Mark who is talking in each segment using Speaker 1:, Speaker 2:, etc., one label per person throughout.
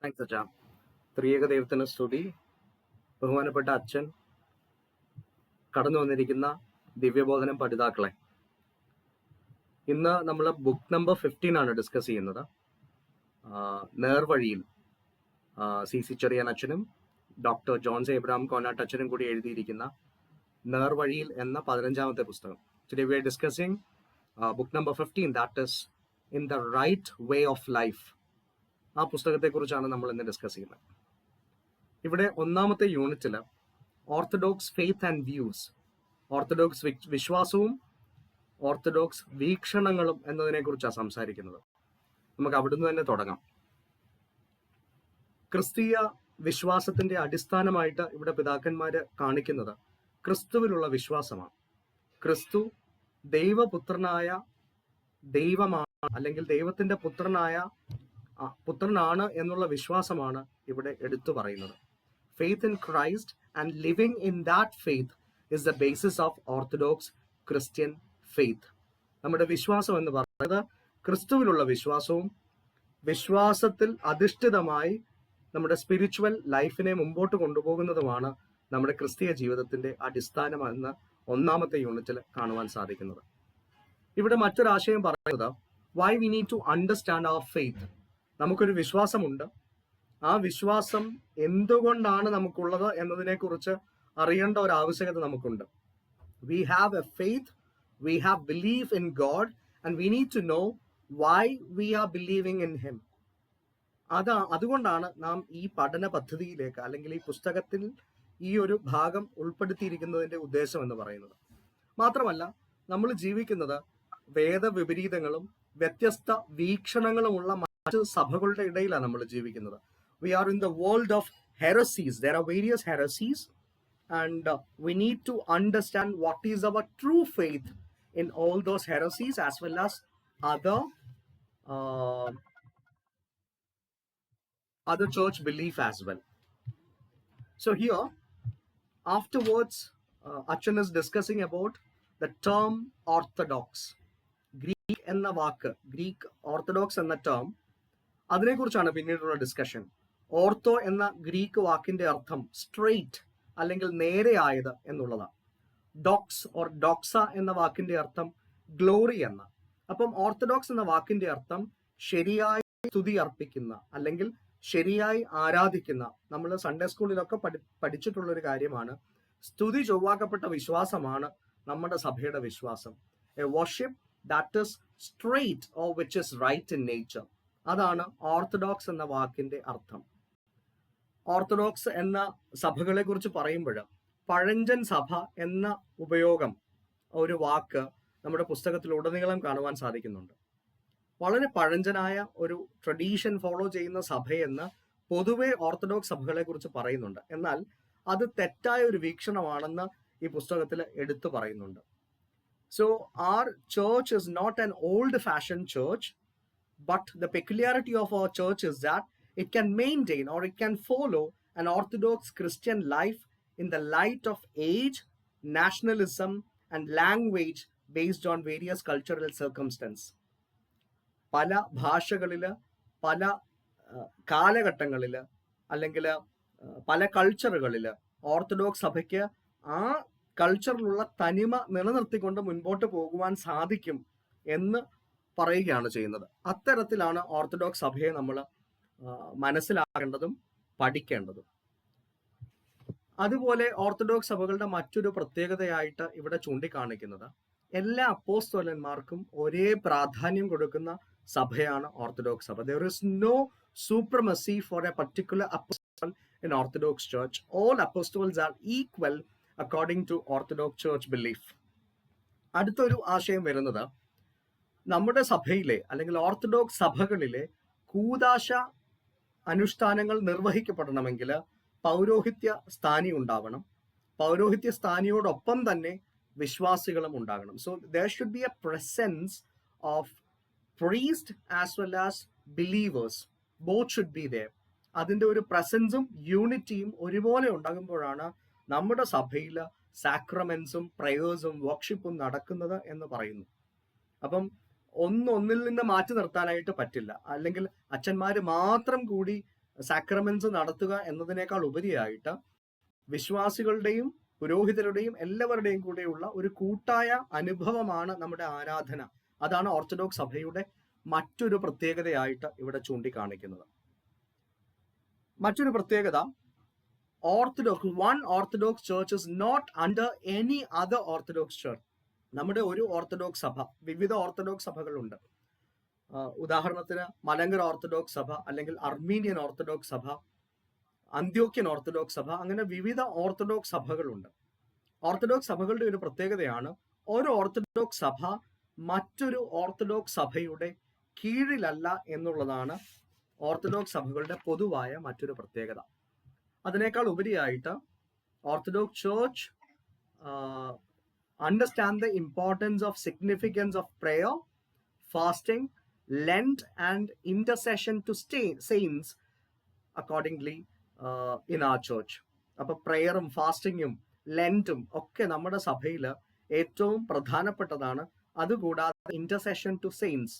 Speaker 1: Thanks അച്ഛാ. ത്രിയേക ദൈവത്തിന് സ്തുതി. ബഹുമാനപ്പെട്ട അച്ഛൻ, കടന്നു വന്നിരിക്കുന്ന ദിവ്യബോധനം പഠിതാക്കളെ, ഇന്ന് നമ്മൾ ബുക്ക് നമ്പർ 15 ആണ് ഡിസ്കസ് ചെയ്യുന്നത്. നേർവഴിയിൽ സി ചെറിയാൻ അച്ഛനും ഡോക്ടർ ജോൺസ് എബ്രഹാം കോനാട്ട് അച്ഛനും കൂടി എഴുതിയിരിക്കുന്ന നേർവഴിയിൽ എന്ന 15ാമത്തെ പുസ്തകം. Today we are discussing book number 15, that is in the right way of life. ആ പുസ്തകത്തെക്കുറിച്ചാണ് നമ്മൾ ഇന്ന് ഡിസ്കസ് ചെയ്യുന്നത്. ഇവിടെ ഒന്നാമത്തെ യൂണിറ്റിൽ orthodox faith and views, orthodox വിശ്വാസവും ഓർത്തഡോക്സ് വീക്ഷണങ്ങളും എന്നതിനെ കുറിച്ചാണ് സംസാരിക്കുന്നത്. നമുക്ക് അവിടുന്ന് തന്നെ തുടങ്ങാം. ക്രിസ്തീയ വിശ്വാസത്തിന്റെ അടിസ്ഥാനമായിട്ട് ഇവിടെ പിതാക്കന്മാര് കാണിക്കുന്നത് ക്രിസ്തുവിലുള്ള വിശ്വാസമാണ്. ക്രിസ്തു ദൈവപുത്രനായ ദൈവമാണ്, അല്ലെങ്കിൽ ദൈവത്തിന്റെ പുത്രനാണ് എന്നുള്ള വിശ്വാസമാണ് ഇവിടെ എടുത്തു പറയുന്നത്. Faith in Christ and living in that faith is the basis of Orthodox Christian faith. നമ്മുടെ വിശ്വാസം എന്ന് പറയുന്നത് ക്രിസ്തുവിലുള്ള വിശ്വാസവും വിശ്വാസത്തിൽ അധിഷ്ഠിതമായി നമ്മുടെ സ്പിരിച്വൽ ലൈഫിനെ മുമ്പോട്ട് കൊണ്ടുപോകുന്നതുമാണ് നമ്മുടെ ക്രിസ്തീയ ജീവിതത്തിന്റെ അടിസ്ഥാനമെന്ന് ഒന്നാമത്തെ യൂണിറ്റിൽ കാണുവാൻ സാധിക്കുന്നത്. ഇവിടെ മറ്റൊരാശയം പറയുന്നത് why we need to understand our faith. നമുക്കൊരു വിശ്വാസമുണ്ട്, ആ വിശ്വാസം എന്തുകൊണ്ടാണ് നമുക്കുള്ളത് എന്നതിനെ കുറിച്ച് അറിയേണ്ട ഒരു ആവശ്യകത നമുക്കുണ്ട്. We have a faith, we have belief in God, and we need to know why we are believing in Him. അതുകൊണ്ടാണ് നാം ഈ പഠന പദ്ധതിയിലേക്ക്, അല്ലെങ്കിൽ ഈ പുസ്തകത്തിൽ ഈ ഒരു ഭാഗം ഉൾപ്പെടുത്തിയിരിക്കുന്നതിന്റെ ഉദ്ദേശം എന്ന് പറയുന്നത്. മാത്രമല്ല, നമ്മൾ ജീവിക്കുന്നത് വേദവിപരീതങ്ങളും വ്യത്യസ്ത വീക്ഷണങ്ങളുമുള്ള മറ്റ് സഭകളുടെ ഇടയിലാണ് നമ്മൾ ജീവിക്കുന്നത്. We are in the world of heresies. There are various heresies, and we need to understand what is our true faith in all those heresies, as well as other church belief as well. So here, afterwards, Achan is discussing about the term orthodox. Greek enna vaakku, Greek orthodox enna term, അതിനെക്കുറിച്ചാണ് പിന്നീടുള്ള discussion. Ortho എന്ന Greek വാക്കിന്റെ അർത്ഥം straight, അല്ലെങ്കിൽ നേരെയായത് എന്നുള്ളതാണ്. Docs or ഡോക്സ എന്ന വാക്കിന്റെ അർത്ഥം ഗ്ലോറി എന്ന. അപ്പം ഓർത്തഡോക്സ് എന്ന വാക്കിന്റെ അർത്ഥം ശരിയായി സ്തുതി അർപ്പിക്കുന്ന, അല്ലെങ്കിൽ ശരിയായി ആരാധിക്കുന്ന. നമ്മൾ സൺഡേ സ്കൂളിലൊക്കെ പഠിച്ചിട്ടുള്ള ഒരു കാര്യമാണ്. സ്തുതി ചൊവ്വാക്കപ്പെട്ട വിശ്വാസമാണ് നമ്മുടെ സഭയുടെ വിശ്വാസം. A worship that is straight or which is right in nature. അതാണ് ഓർത്തഡോക്സ് എന്ന വാക്കിന്റെ അർത്ഥം. ഓർത്തഡോക്സ് എന്ന സഭകളെ കുറിച്ച് പറയുമ്പോൾ പഴഞ്ചൻ സഭ എന്ന ഉപയോഗം, ഒരു വാക്ക് നമ്മുടെ പുസ്തകത്തിൽ ഉടനീളം കാണുവാൻ സാധിക്കുന്നുണ്ട്. വളരെ പഴഞ്ചനായ ഒരു ട്രഡീഷൻ ഫോളോ ചെയ്യുന്ന സഭയെന്ന് പൊതുവെ ഓർത്തഡോക്സ് സഭകളെ കുറിച്ച് പറയുന്നുണ്ട്. എന്നാൽ അത് തെറ്റായ ഒരു വീക്ഷണമാണെന്ന് ഈ പുസ്തകത്തിൽ എടുത്തു പറയുന്നുണ്ട്. So our church is not an old fashioned church, but the peculiarity of our church is that it can maintain, or it can follow, an orthodox Christian life in the light of age, nationalism, and language based on various cultural circumstances. പല ഭാഷകളില്, പല കാലഘട്ടങ്ങളില്, അല്ലെങ്കിൽ പല കൾച്ചറുകളില് orthodox സഭയ്ക്ക് ആ കൾച്ചറിലുള്ള തനിമ നിലനിർത്തിക്കൊണ്ട് മുൻപോട്ട് പോകുവാൻ സാധിക്കും എന്ന് പറയുകയാണ് ചെയ്യുന്നത്. അത്തരത്തിലാണ് ഓർത്തഡോക്സ് സഭയെ നമ്മൾ മനസ്സിലാക്കേണ്ടതും പഠിക്കേണ്ടതും. അതുപോലെ ഓർത്തഡോക്സ് സഭകളുടെ മറ്റൊരു പ്രത്യേകതയായിട്ട് ഇവിടെ ചൂണ്ടിക്കാണിക്കുന്നത്, എല്ലാ അപ്പോസ്തലന്മാർക്കും ഒരേ പ്രാധാന്യം കൊടുക്കുന്ന സഭയാണ് ഓർത്തഡോക്സ് സഭ. There is no supremacy for a particular apostle in Orthodox Church. All apostles are equal according to Orthodox Church belief. അടുത്തൊരു ആശയം വരുന്നത്, നമ്മുടെ സഭയിലെ, അല്ലെങ്കിൽ ഓർത്തഡോക്സ് സഭകളിലെ കൂദാശ അനുഷ്ഠാനങ്ങൾ നിർവഹിക്കപ്പെടണമെങ്കിൽ പൗരോഹിത്യ സ്ഥാനി ഉണ്ടാവണം. പൗരോഹിത്യ സ്ഥാനിയോടൊപ്പം തന്നെ വിശ്വാസികളും ഉണ്ടാകണം. So there should be a presence of priest as well as believers. Both should be there. അതിൻ്റെ ഒരു പ്രസൻസും യൂണിറ്റിയും ഒരുപോലെ ഉണ്ടാകുമ്പോഴാണ് നമ്മുടെ സഭയിൽ സാക്രമെന്റ്സും പ്രയേഴ്സും വർഷിപ്പും നടക്കുന്നത് എന്ന് പറയുന്നു. അപ്പം ഒന്നിൽ നിന്ന് മാറ്റി നിർത്താനായിട്ട് പറ്റില്ല. അല്ലെങ്കിൽ അച്ഛന്മാര് മാത്രം കൂടി സാക്രമെന്റ്സ് നടത്തുക എന്നതിനേക്കാൾ ഉപരിയായിട്ട് വിശ്വാസികളുടെയും പുരോഹിതരുടെയും എല്ലാവരുടെയും കൂടെയുള്ള ഒരു കൂട്ടായ അനുഭവമാണ് നമ്മുടെ ആരാധന. അതാണ് ഓർത്തഡോക്സ് സഭയുടെ മറ്റൊരു പ്രത്യേകതയായിട്ട് ഇവിടെ ചൂണ്ടിക്കാണിക്കുന്നത്. മറ്റൊരു പ്രത്യേകത, Orthodox church is not under any other Orthodox church. നമ്മുടെ ഒരു ഓർത്തഡോക്സ് സഭ, വിവിധ ഓർത്തഡോക്സ് സഭകളുണ്ട്. ഉദാഹരണത്തിന് മലങ്കര ഓർത്തഡോക്സ് സഭ, അല്ലെങ്കിൽ അർമീനിയൻ ഓർത്തഡോക്സ് സഭ, അന്ത്യോക്യൻ ഓർത്തഡോക്സ് സഭ, അങ്ങനെ വിവിധ ഓർത്തഡോക്സ് സഭകളുണ്ട്. ഓർത്തഡോക്സ് സഭകളുടെ ഒരു പ്രത്യേകതയാണ്, ഒരു ഓർത്തഡോക്സ് സഭ മറ്റൊരു ഓർത്തഡോക്സ് സഭയുടെ കീഴിലല്ല എന്നുള്ളതാണ് ഓർത്തഡോക്സ് സഭകളുടെ പൊതുവായ മറ്റൊരു പ്രത്യേകത. അതിനേക്കാൾ ഉപരിയായിട്ട് orthodox church understand the importance of significance of prayer, fasting, Lent and intercession to saints accordingly in our church. അപ്പോൾ പ്രയറും ഫാസ്റ്റിങ്ങും ലെൻറ്റും ഒക്കെ നമ്മുടെ സഭയിൽ ഏറ്റവും പ്രധാനപ്പെട്ടതാണ്. അതുകൂടാതെ ഇന്റർസെഷൻ ടു സെയിൻസ്,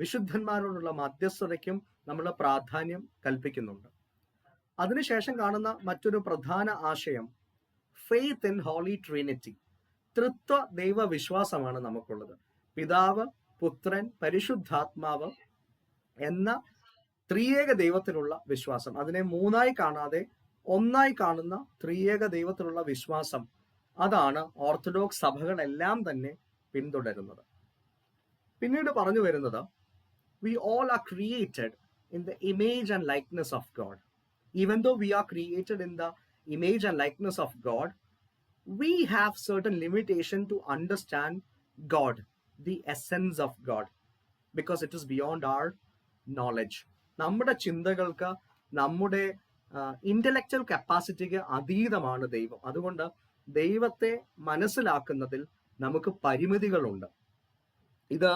Speaker 1: വിശുദ്ധന്മാരോടുള്ള മധ്യസ്ഥതയ്ക്കും നമ്മൾ പ്രാധാന്യം കൽപ്പിക്കുന്നുണ്ട്. അതിനുശേഷം കാണുന്ന മറ്റൊരു പ്രധാന ആശയം ഫെയ്ത്ത് ഇൻ ഹോളി ട്രിനിറ്റി, തൃത്വ ദൈവവിശ്വാസമാണ് നമുക്കുള്ളത്. പിതാവ്, പുത്രൻ, പരിശുദ്ധാത്മാവ് എന്ന ത്രിയേക ദൈവത്തിലുള്ള വിശ്വാസം, അതിനെ മൂന്നായി കാണാതെ ഒന്നായി കാണുന്ന ത്രിയേക ദൈവത്തിലുള്ള വിശ്വാസം, അതാണ് ഓർത്തഡോക്സ് സഭകളെല്ലാം തന്നെ പിന്തുടരുന്നത്. പിന്നീട് പറഞ്ഞു വരുന്നത്, we all are created in the image and likeness of God. Even though we are created in the image and likeness of God, we have certain limitation to understand God, the essence of God, because it is beyond our knowledge. നമ്മുടെ ചിന്തകൾക്ക്, നമ്മുടെ intellectual കപ്പാസിറ്റിക്ക് അതീതമാണ് ദൈവം. അതുകൊണ്ട് ദൈവത്തെ മനസ്സിലാക്കുന്നതിൽ നമുക്ക് പരിമിതികളുണ്ട്. ഇത്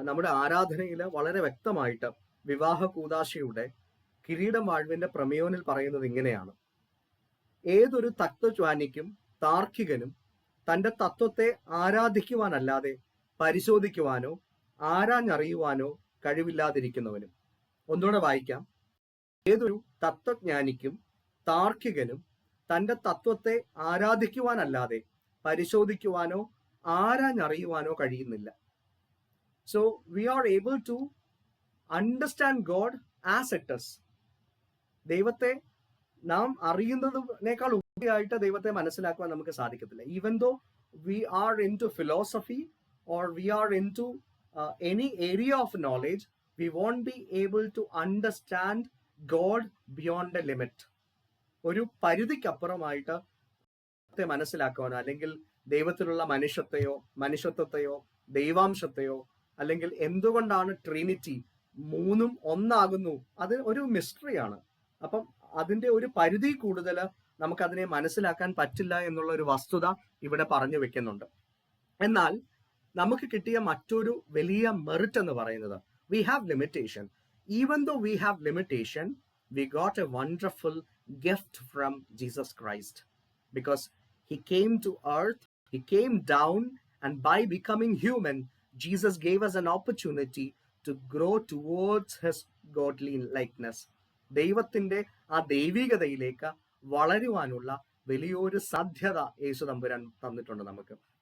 Speaker 1: നമ്മുടെ ആരാധനയിൽ വളരെ വ്യക്തമായിട്ട് വിവാഹ കൂദാശയുടെ കിരീടം വാഴ്വിന്റെ പ്രമേയോനിൽ പറയുന്നത് ഇങ്ങനെയാണ്: ഏതൊരു തത്വജ്ഞാനിക്കും താർക്കികനും തന്റെ തത്വത്തെ ആരാധിക്കുവാനല്ലാതെ പരിശോധിക്കുവാനോ ആരാഞ്ഞറിയുവാനോ കഴിവില്ലാതിരിക്കുന്നവനും. ഒന്നുകൂടെ വായിക്കാം: ഏതൊരു തത്വജ്ഞാനിക്കും താർക്കികനും തന്റെ തത്വത്തെ ആരാധിക്കുവാനല്ലാതെ പരിശോധിക്കുവാനോ ആരാഞ്ഞറിയുവാനോ കഴിയുന്നില്ല. So we are able to understand God as it is. ദൈവത്തെ നാം അറിയുന്നതിനേക്കാൾ ഉപരിയായിട്ട് ദൈവത്തെ മനസ്സിലാക്കുവാൻ നമുക്ക് സാധിക്കത്തില്ല. Even though we are into philosophy or we are into any area of knowledge, we won't be able to understand God beyond a limit. ഒരു പരിധിക്കപ്പുറമായിട്ട് ദൈവത്തെ മനസ്സിലാക്കുവാനോ, അല്ലെങ്കിൽ ദൈവത്തിലുള്ള മനുഷ്യത്വത്തെയോ ദൈവാംശത്തെയോ, അല്ലെങ്കിൽ എന്തുകൊണ്ടാണ് ട്രിനിറ്റി മൂന്നും ഒന്നാകുന്നു, അത് ഒരു മിസ്റ്ററിയാണ്. അപ്പം അതിന്റെ ഒരു പരിധി കൂടുതൽ നമുക്കതിനെ മനസ്സിലാക്കാൻ പറ്റില്ല എന്നുള്ള ഒരു വസ്തുത ഇവിടെ പറഞ്ഞു വെക്കുന്നുണ്ട്. എന്നാൽ നമുക്ക് കിട്ടിയ മറ്റൊരു വലിയ മെറിറ്റ് എന്ന് പറയുന്നത്, we have limitation. Even though we have limitation, we got a wonderful gift from Jesus Christ. Because he came to earth, he came down, and by becoming human, Jesus gave us an opportunity to grow towards his godly likeness. ദൈവത്തിന്റെ ആ ദൈവികതയിലേക്ക് വളരുവാനുള്ള വലിയൊരു സാധ്യത യേശു തമ്പുരാൻ തന്നിട്ടുണ്ട്.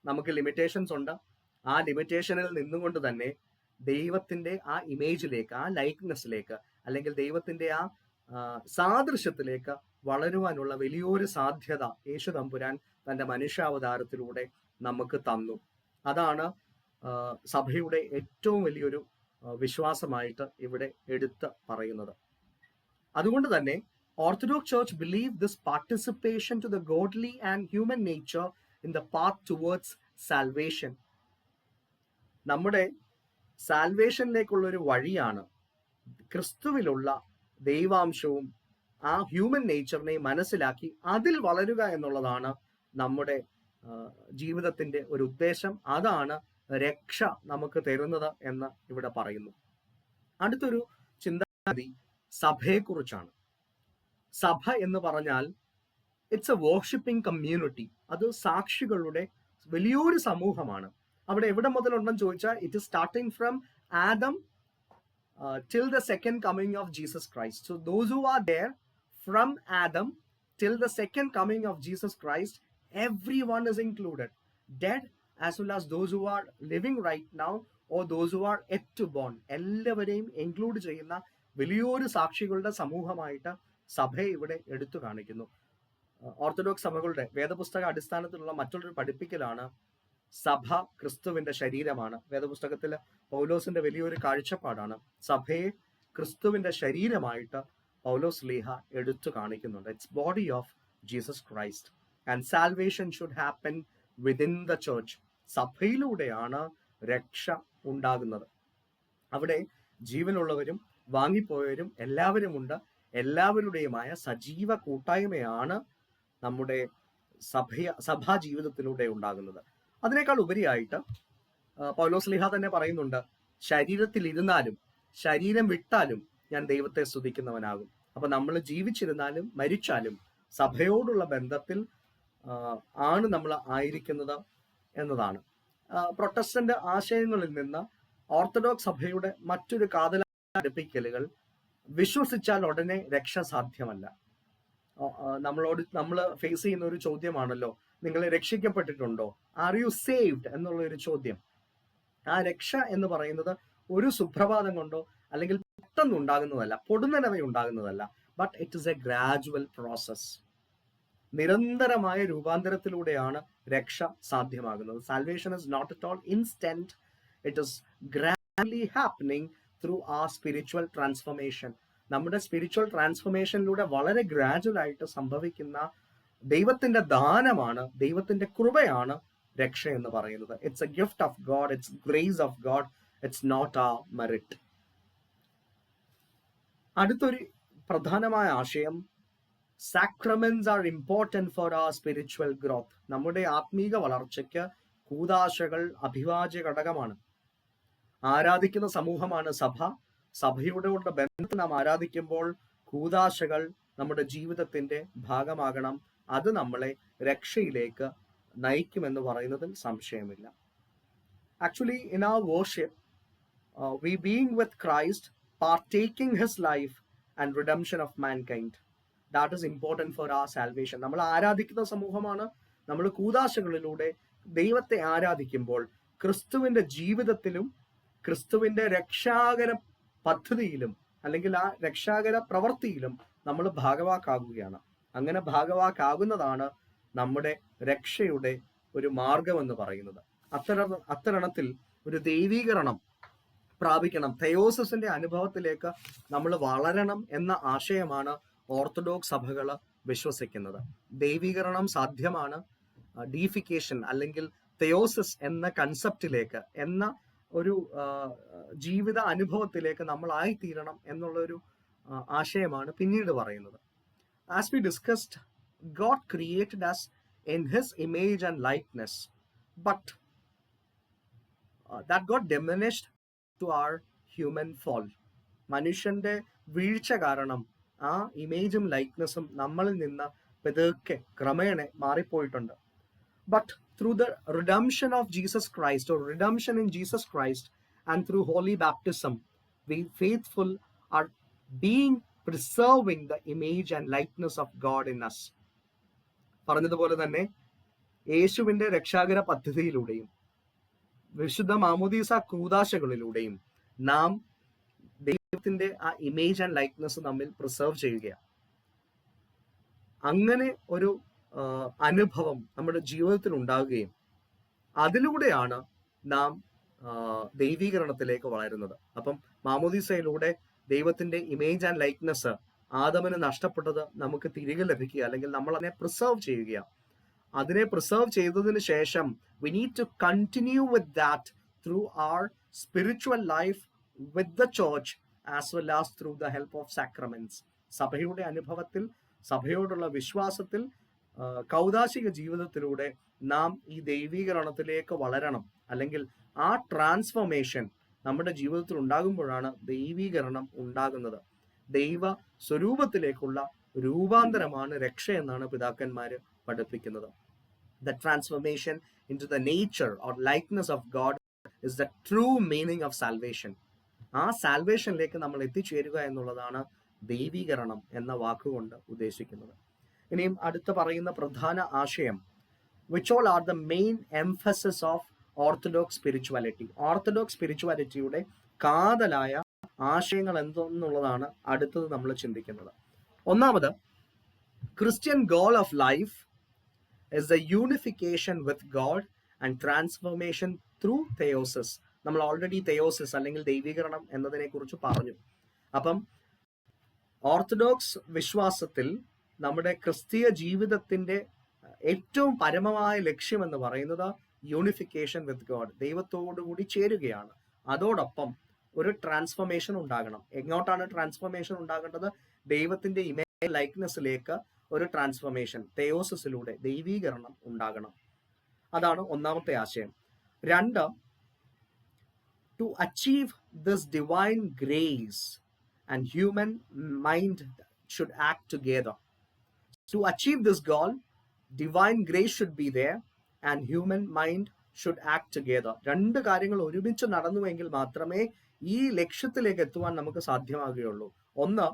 Speaker 1: നമുക്ക് limitations ഉണ്ട്. ആ ലിമിറ്റേഷനിൽ നിന്നുകൊണ്ട് തന്നെ ദൈവത്തിന്റെ ആ ഇമേജിലേക്ക്, ആ ലൈക്നെസ്സിലേക്ക്, അല്ലെങ്കിൽ ദൈവത്തിന്റെ ആ സാദൃശ്യത്തിലേക്ക് വളരുവാനുള്ള വലിയൊരു സാധ്യത യേശു തമ്പുരാൻ തന്റെ മനുഷ്യാവതാരത്തിലൂടെ നമുക്ക് തന്നു. അതാണ് സഭയുടെ ഏറ്റവും വലിയൊരു വിശ്വാസമായിട്ട് ഇവിടെ എടുത്ത് പറയുന്നത്. അതുകൊണ്ട് തന്നെ Orthodox church believe this participation to the godly and human nature in the path towards salvation. നമ്മുടെ സാൽവേഷനിലേക്കുള്ള ഒരു വഴിയാണ് ക്രിസ്തുവിലുള്ള ദൈവാംശവും ആ ഹ്യൂമൻ നേച്ചറിനെയും മനസ്സിലാക്കി അതിൽ വളരുക എന്നുള്ളതാണ് നമ്മുടെ ജീവിതത്തിന്റെ ഒരു ഉദ്ദേശം. അതാണ് രക്ഷ നമുക്ക് തരുന്നത് എന്ന് ഇവിടെ പറയുന്നു. അടുത്തൊരു ചിന്താഗതി സഭയെക്കുറിച്ചാണ്. സഭ എന്ന് പറഞ്ഞാൽ ഇറ്റ്സ് എ വർഷിപ്പിംഗ് കമ്മ്യൂണിറ്റി. അത് സാക്ഷികളുടെ വലിയൊരു സമൂഹമാണ്. അവിടെ എവിടെ മുതലുണ്ടെന്ന് ചോദിച്ചാൽ, it is starting from Adam, till the second coming of Jesus Christ. So those who are there from Adam till the second coming of Jesus Christ, everyone is included, dead as well as those who are living right now or those who are yet to born. എല്ലാവരെയും include ചെയ്യുന്ന വലിയൊരു സാക്ഷികളുടെ സമൂഹമായിട്ട് സഭയെ ഇവിടെ എടുത്തു കാണിക്കുന്നു. Orthodox സഭകളുടെ വേദപുസ്തക അടിസ്ഥാനത്തിലുള്ള മറ്റൊരു പഠിപ്പിക്കലാണ് സഭ ക്രിസ്തുവിന്റെ ശരീരമാണ്. വേദപുസ്തകത്തിൽ പൗലോസിന്റെ വലിയൊരു കാഴ്ചപ്പാടാണ്. സഭയെ ക്രിസ്തുവിന്റെ ശരീരമായിട്ട് പൗലോസ് ലീഹ എടുത്തു കാണിക്കുന്നുണ്ട്. It's body of Jesus Christ and salvation should happen within the church. സഭയിലൂടെയാണ് രക്ഷ ഉണ്ടാകുന്നത്. അവിടെ ജീവനുള്ളവരും വാങ്ങിപ്പോയവരും എല്ലാവരുമുണ്ട്. എല്ലാവരുടെയുമായ സജീവ കൂട്ടായ്മയാണ് നമ്മുടെ സഭാ ജീവിതത്തിലൂടെ ഉണ്ടാകുന്നത്. അതിനേക്കാൾ ഉപരിയായിട്ട് പൗലോസ് ലീഹ തന്നെ പറയുന്നുണ്ട്, ശരീരത്തിൽ ഇരുന്നാലും ശരീരം വിട്ടാലും ഞാൻ ദൈവത്തെ സ്തുതിക്കുന്നവനാകും. അപ്പൊ നമ്മൾ ജീവിച്ചിരുന്നാലും മരിച്ചാലും സഭയോടുള്ള ബന്ധത്തിൽ ആണ് നമ്മൾ ആയിരിക്കുന്നത് എന്നതാണ്. പ്രൊട്ടസ്റ്റന്റ് ആശയങ്ങളിൽ നിന്ന് ഓർത്തഡോക്സ് സഭയുടെ മറ്റൊരു കാതലടുപ്പിക്കലുകൾ, വിശ്വസിച്ചാൽ ഉടനെ രക്ഷ സാധ്യമല്ല. നമ്മൾ ഫേസ് ചെയ്യുന്ന ഒരു ചോദ്യമാണല്ലോ, നിങ്ങൾ രക്ഷിക്കപ്പെട്ടിട്ടുണ്ടോ, ആർ യു സേവ്ഡ് എന്നുള്ള ഒരു ചോദ്യം. ആ രക്ഷ എന്ന് പറയുന്നത് ഒരു സുപ്രഭാതം കൊണ്ടോ അല്ലെങ്കിൽ പെട്ടെന്ന് ഉണ്ടാകുന്നതല്ല, പൊടുന്നനവേ ഉണ്ടാകുന്നതല്ല. But it is a gradual process. നിരന്തരമായ രൂപാന്തരത്തിലൂടെയാണ് രക്ഷ സാധ്യമാകുന്നത്. Salvation is not at all instant, it is gradually happening through a spiritual transformation. നമ്മുടെ സ്പിരിച്വൽ ട്രാൻസ്ഫോർമേഷനിലൂടെ വളരെ ഗ്രാജുവൽ ആയിട്ട് സംഭവിക്കുന്ന ദൈവത്തിന്റെ ദാനമാണ്, ദൈവത്തിന്റെ കൃപയാണ് രക്ഷ എന്ന് പറയുന്നത്. It's a gift of God, it's grace of God, it's not a merit. അടുത്തൊരു പ്രധാനമായ ആശയം, sacraments are important for our spiritual growth. നമ്മുടെ ആത്മീക വളർച്ചയ്ക്ക് കൂദാശകൾ അഭിവാജ്യ ഘടകമാണ്. ആരാധിക്കുന്ന സമൂഹമാണ് സഭ. സഭയോടുള്ള ബന്ധത്തിൽ നാം ആരാധിക്കുമ്പോൾ കൂദാശകൾ നമ്മുടെ ജീവിതത്തിന്റെ ഭാഗമാകണം. അത് നമ്മളെ രക്ഷയിലേക്ക് നയിക്കുമെന്ന് പറയുന്നതിൽ സംശയമില്ല. Actually in our worship we being with Christ, partaking his life and redemption of mankind, that is important for our salvation. നമ്മൾ ആരാധിക്കുന്ന സമൂഹമാണ്. നമ്മൾ കൂദാശകളിലൂടെ ദൈവത്തെ ആരാധിക്കുമ്പോൾ ക്രിസ്തുവിന്റെ ജീവിതത്തിലും ക്രിസ്തുവിന്റെ രക്ഷാകര പദ്ധതിയിലും അല്ലെങ്കിൽ ആ രക്ഷാകര പ്രവൃത്തിയിലും നമ്മൾ ഭാഗവാക്കാകുകയാണ്. അങ്ങനെ ഭാഗവാക്കാകുന്നതാണ് നമ്മുടെ രക്ഷയുടെ ഒരു മാർഗമെന്ന് പറയുന്നത്. അത്തരണത്തിൽ ഒരു ദൈവീകരണം പ്രാപിക്കണം, തെയോസിന്റെ അനുഭവത്തിലേക്ക് നമ്മൾ വളരണം എന്ന ആശയമാണ് ഓർത്തഡോക്സ് സഭകൾ വിശ്വസിക്കുന്നത്. ദൈവീകരണം സാധ്യമാണ്. ഡീഫിക്കേഷൻ അല്ലെങ്കിൽ തെയോസിസ് എന്ന കൺസെപ്റ്റിലേക്ക്, എന്ന ഒരു ജീവിത അനുഭവത്തിലേക്ക് നമ്മൾ ആയിത്തീരണം എന്നുള്ളൊരു ആശയമാണ് പിന്നീട് പറയുന്നത്. As we discussed, God created us in his image and likeness, but that got diminished to our human fall. മനുഷ്യന്റെ വീഴ്ച കാരണം ആ ഇമേജും ലൈക്നെസ്സും നമ്മളിൽ നിന്ന് പതുക്കെ ക്രമേണ മാറിപ്പോയിട്ടുണ്ട്. But through the redemption of Jesus Christ, or redemption in Jesus Christ, and through holy baptism, we faithful are being preserving the image and likeness of God in us. പറഞ്ഞതുപോലെ തന്നെ യേശുവിന്റെ രക്ഷാകര പദ്ധതിയിലൂടെയും വിശുദ്ധ മാമോദീസ കൂദാശകളിലൂടെയും നാം ദൈവത്തിന്റെ ആ ഇമേജ് ആൻഡ് ലൈക്നെസ് നമ്മിൽ പ്രിസർവ് ചെയ്യുകയാണ്. അങ്ങനെ ഒരു അനുഭവം നമ്മുടെ ജീവിതത്തിൽ ഉണ്ടാകുകയും അതിലൂടെയാണ് നാം ദൈവീകരണത്തിലേക്ക് വളരുന്നത്. അപ്പം മാമോദീസയിലൂടെ ദൈവത്തിന്റെ ഇമേജ് ആൻഡ് ലൈക്നെസ് ആദമിന് നഷ്ടപ്പെട്ടത് നമുക്ക് തിരികെ ലഭിക്കുക, അല്ലെങ്കിൽ നമ്മൾ അതിനെ പ്രിസർവ് ചെയ്യുക. അതിനെ പ്രിസർവ് ചെയ്തതിന് ശേഷം we need to continue with that through our spiritual life with the church as well as through the help of sacraments. സഭയുടെ അനുഭവത്തിൽ, സഭയോടുള്ള വിശ്വാസത്തിൽ, കൗദാശിക ജീവിതത്തിലൂടെ നാം ഈ ദൈവീകരണത്തിലേക്ക് വളരണം. അല്ലെങ്കിൽ ആ ട്രാൻസ്ഫോർമേഷൻ നമ്മുടെ ജീവിതത്തിൽ ഉണ്ടാകുമ്പോഴാണ് ദൈവീകരണം ഉണ്ടാകുന്നത്. ദൈവ സ്വരൂപത്തിലേക്കുള്ള രൂപാന്തരമാണ് രക്ഷ എന്നാണ് പിതാക്കന്മാര് പഠിപ്പിക്കുന്നത്. The transformation into the nature or likeness of God is the true meaning of salvation. ആ സാൽവേഷനിലേക്ക് നമ്മൾ എത്തിച്ചേരുക എന്നുള്ളതാണ് ദൈവീകരണം എന്ന വാക്കുകൊണ്ട് ഉദ്ദേശിക്കുന്നത്. ഇനിയും അടുത്ത പറയുന്ന പ്രധാന ആശയം, which all are the main emphasis of orthodox spirituality. Orthodox സ്പിരിച്വാലിറ്റിയുടെ കാതലായ ആശയങ്ങൾ എന്തെന്നുള്ളതാണ് അടുത്തത് നമ്മൾ ചിന്തിക്കുന്നത്. ഒന്നാമത്, Christian goal of life is the unification with God and transformation through theosis. നമ്മൾ ഓൾറെഡി theosis അല്ലെങ്കിൽ ദൈവീകരണം എന്നതിനെ കുറിച്ച് പറഞ്ഞു. അപ്പം ഓർത്തഡോക്സ് വിശ്വാസത്തിൽ നമ്മുടെ ക്രിസ്തീയ ജീവിതത്തിന്റെ ഏറ്റവും പരമമായ ലക്ഷ്യം എന്ന് പറയുന്നത് യൂണിഫിക്കേഷൻ വിത്ത് ഗോഡ്, ദൈവത്തോടുകൂടി ചേരുകയാണ്. അതോടൊപ്പം ഒരു ട്രാൻസ്ഫോർമേഷൻ ഉണ്ടാകണം. എങ്ങോട്ടാണ് ട്രാൻസ്ഫോർമേഷൻ ഉണ്ടാകേണ്ടത്? ദൈവത്തിന്റെ ഇമേജ് ലൈക്നെസ്സിലേക്ക് ഒരു ട്രാൻസ്ഫോർമേഷൻ, തെയോസിസിലൂടെ ദൈവീകരണം ഉണ്ടാകണം. അതാണ് ഒന്നാമത്തെ ആശയം. രണ്ട്, to achieve this divine grace and human mind should act together. To achieve this goal, divine grace should be there and human mind should act together. രണ്ട് കാര്യങ്ങൾ ഒരുമിച്ച് നടന്നുവെങ്കിൽ മാത്രമേ ഈ ലക്ഷ്യത്തിലേക്ക് എത്തുവാൻ നമുക്ക് സാധ്യമാകുകയുള്ളൂ. ഒന്ന്,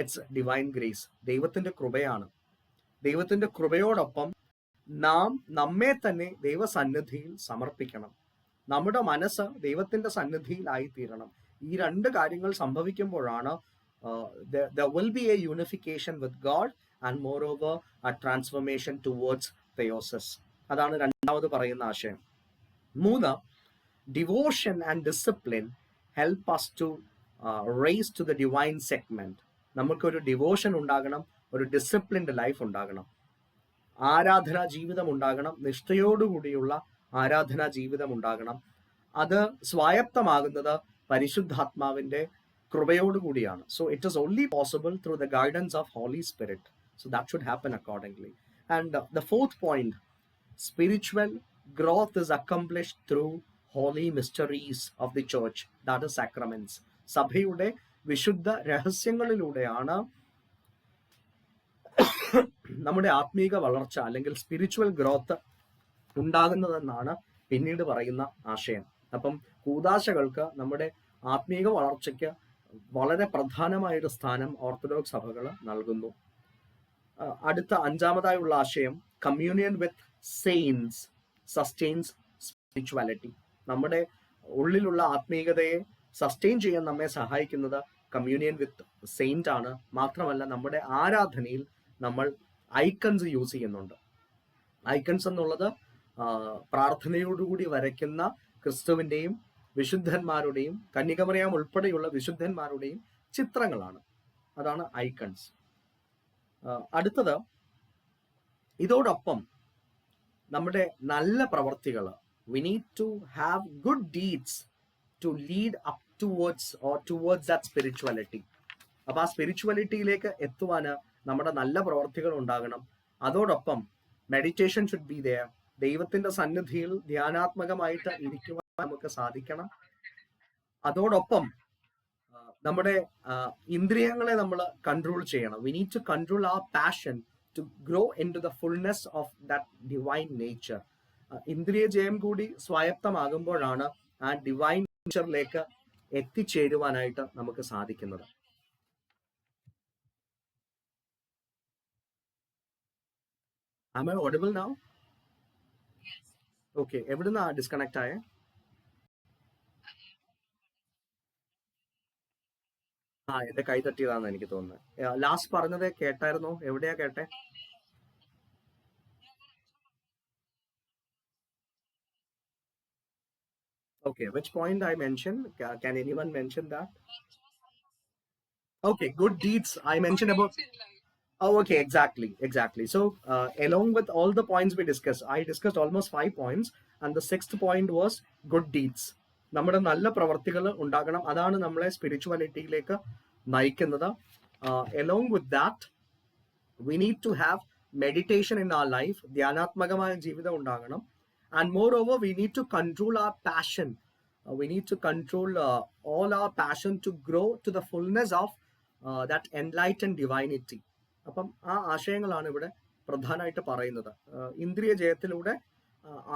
Speaker 1: ഇറ്റ്സ് ഡിവൈൻ ഗ്രേസ്, ദൈവത്തിന്റെ കൃപയാണ്. ദൈവത്തിന്റെ കൃപയോടൊപ്പം നാം നമ്മെ തന്നെ ദൈവസന്നിധിയിൽ സമർപ്പിക്കണം. നമ്മുടെ മനസ്സ് ദൈവത്തിന്റെ സന്നിധിയിലായി തീരണം. ഈ രണ്ട് കാര്യങ്ങൾ സംഭവിക്കുമ്പോഴാണ് there will be a unification with God and moreover a transformation towards theosis. അതാണ് രണ്ടാമത് പറയുന്ന ആശയം. മൂന്ന്, devotion and discipline help us to raise to the divine segment. നമുക്കൊരു ഡിവോഷൻ ഉണ്ടാകണം, ഒരു ഡിസിപ്ലിൻഡ് ലൈഫ് ഉണ്ടാകണം, ആരാധനാ ജീവിതം ഉണ്ടാകണം, നിഷ്ഠയോടുകൂടിയുള്ള ആരാധനാ ജീവിതം ഉണ്ടാകണം. അത് സ്വായത്തമാകുന്നത് പരിശുദ്ധാത്മാവിന്റെ കൃപയോടുകൂടിയാണ്. So it is only possible through the guidance of Holy Spirit. So that should happen accordingly. And the fourth point, spiritual growth is accomplished through holy mysteries of the church, that is sacraments. സഭയുടെ വിശുദ്ധ രഹസ്യങ്ങളിലൂടെയാണ് നമ്മുടെ ആത്മീക വളർച്ച അല്ലെങ്കിൽ spiritual growth ഉണ്ടാകുന്നതെന്നാണ് പിന്നീട് പറയുന്ന ആശയം. അപ്പം കൂദാശകൾക്ക് നമ്മുടെ ആത്മീക വളർച്ചയ്ക്ക് വളരെ പ്രധാനമായൊരു സ്ഥാനം ഓർത്തഡോക്സ് സഭകൾ നൽകുന്നു. അടുത്ത അഞ്ചാമതായുള്ള ആശയം, കമ്മ്യൂണിയൻ വിത്ത് സെയിൻസ് സസ്റ്റെയിൻസ് സ്പിരിച്വാലിറ്റി. നമ്മുടെ ഉള്ളിലുള്ള ആത്മീയതയെ സസ്റ്റെയിൻ ചെയ്യാൻ നമ്മെ സഹായിക്കുന്നത് കമ്മ്യൂണിയൻ വിത്ത് സെയിന്റ് ആണ്. മാത്രമല്ല നമ്മുടെ ആരാധനയിൽ നമ്മൾ ഐക്കൺസ് യൂസ് ചെയ്യുന്നുണ്ട്. ഐക്കൺസ് എന്നുള്ളത് പ്രാർത്ഥനയോടുകൂടി വരയ്ക്കുന്ന ക്രിസ്തുവിൻ്റെയും വിശുദ്ധന്മാരുടെയും കന്യകമറിയാം ഉൾപ്പെടെയുള്ള വിശുദ്ധന്മാരുടെയും ചിത്രങ്ങളാണ്. അതാണ് ഐക്കൺസ്. അടുത്തത്, ഇതോടൊപ്പം നമ്മുടെ നല്ല പ്രവർത്തികൾ, we need to have good deeds to lead up towards that spirituality. അപ്പൊ ആ സ്പിരിച്വാലിറ്റിയിലേക്ക് എത്തുവാൻ നമ്മുടെ നല്ല പ്രവർത്തികൾ ഉണ്ടാകണം. അതോടൊപ്പം മെഡിറ്റേഷൻ ഷുഡ് ബി ദെയർ. ദൈവത്തിന്റെ സന്നിധിയിൽ ധ്യാനാത്മകമായിട്ട് ഇരിക്കുവാൻ നമുക്ക് സാധിക്കണം. അതോടൊപ്പം നമ്മുടെ ഇന്ദ്രിയങ്ങളെ നമ്മൾ കൺട്രോൾ ചെയ്യണം. We need to control our passion to grow into the fullness of that divine nature. ഇന്ദ്രിയ ജയം കൂടി സ്വായത്തമാകുമ്പോഴാണ് ആ ഡിവൈൻ നേച്ചറിലേക്ക് എത്തിച്ചേരുവാനായിട്ട് നമുക്ക് സാധിക്കുന്നത്. Am I audible now? Yes. Okay. എവിടുന്നാ ഡിസ്കണക്ട് ആയേ? എന്റെ കൈ തട്ടിയതാണെന്ന് എനിക്ക് തോന്നുന്നത്. ലാസ്റ്റ് പറഞ്ഞത് കേട്ടായിരുന്നോ? എവിടെയാ കേട്ടെ? Okay, which point I mentioned? Can anyone mention that? Okay, good deeds. I mentioned about. Oh, okay, exactly. So, along with all the points we discussed, I discussed almost 5 points, and the sixth point was good deeds. നമ്മുടെ നല്ല പ്രവർത്തികൾ ഉണ്ടാകണം. അതാണ് നമ്മളെ സ്പിരിച്വാലിറ്റിയിലേക്ക് നയിക്കുന്നത്. Along with that, we need to have meditation in our life. ധ്യാനാത്മകമായ ജീവിതം ഉണ്ടാകണം. And moreover, we need to control our passion. We need to control all our passion to grow to the fullness of that enlightened divinity. അപ്പം ആ ആശയങ്ങളാണ് ഇവിടെ പ്രധാനമായിട്ട് പറയുന്നത്. ഇന്ദ്രിയ ജയത്തിലൂടെ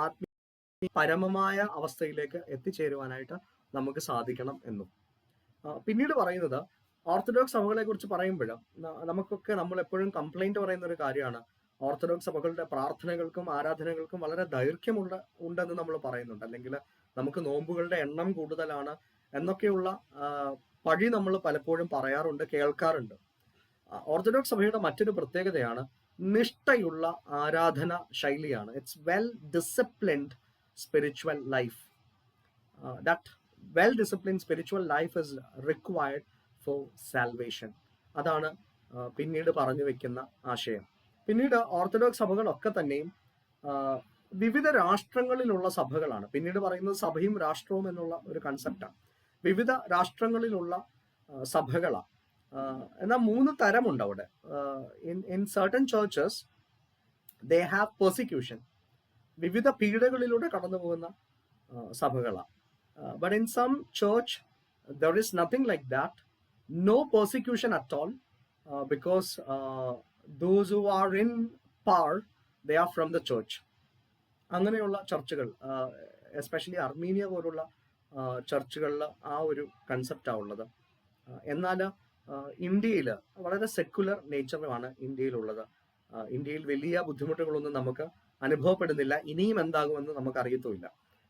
Speaker 1: ആത്മീയ പരമമായ അവസ്ഥയിലേക്ക് എത്തിച്ചേരുവാനായിട്ട് നമുക്ക് സാധിക്കണം എന്നും. പിന്നീട് പറയുന്നത് ഓർത്തഡോക്സ് സഭകളെ കുറിച്ച് പറയുമ്പോഴും നമുക്കൊക്കെ നമ്മൾ എപ്പോഴും കംപ്ലൈന്റ് പറയുന്ന ഒരു കാര്യമാണ്, ഓർത്തഡോക്സ് സഭകളുടെ പ്രാർത്ഥനകൾക്കും ആരാധനകൾക്കും വളരെ ഉണ്ടെന്ന് നമ്മൾ പറയുന്നുണ്ട്, അല്ലെങ്കിൽ നമുക്ക് നോമ്പുകളുടെ എണ്ണം കൂടുതലാണ് എന്നൊക്കെയുള്ള പഴി നമ്മൾ പലപ്പോഴും പറയാറുണ്ട്, കേൾക്കാറുണ്ട്. ഓർത്തഡോക്സ് സഭയുടെ മറ്റൊരു പ്രത്യേകതയാണ് നിഷ്ഠയുള്ള ആരാധന ശൈലിയാണ്. It's well disciplined spiritual life. That well disciplined spiritual life is required for salvation. അതാണ് പിന്നീട് പറഞ്ഞു വെക്കുന്ന ആശയം. പിന്നീട് ഓർത്തഡോക്സ് സഭകളൊക്കെ തന്നെയും വിവിധ രാഷ്ട്രങ്ങളിലുള്ള സഭകളാണ്. പിന്നീട് പറയുന്നത് സഭയും രാഷ്ട്രവും എന്നുള്ള ഒരു കൺസെപ്റ്റാണ്. വിവിധ രാഷ്ട്രങ്ങളിലുള്ള സഭകളാണ്. എന്നാൽ 3 തരമുണ്ട് അവിടെ. In certain churches they have persecution. വിവിധ പീഡകളിലൂടെ കടന്നു പോകുന്ന സഭകളാണ്. But in some church there is nothing like that. No persecution at all, because those who are in power, they are from the church. അങ്ങനെയുള്ള ചർച്ചുകൾ, എസ്പെഷ്യലി അർമീനിയ പോലുള്ള ചർച്ചുകളിൽ ആ ഒരു കൺസെപ്റ്റാണ് ഉള്ളത്. എന്നാൽ ഇന്ത്യയിൽ വളരെ സെക്കുലർ നേച്ചറുമാണ് ഇന്ത്യയിലുള്ളത്. ഇന്ത്യയിൽ വലിയ ബുദ്ധിമുട്ടുകളൊന്നും നമുക്ക് അനുഭവപ്പെടുന്നില്ല, ഇനിയും എന്താകുമെന്ന് നമുക്ക് അറിയത്തുമില്ല.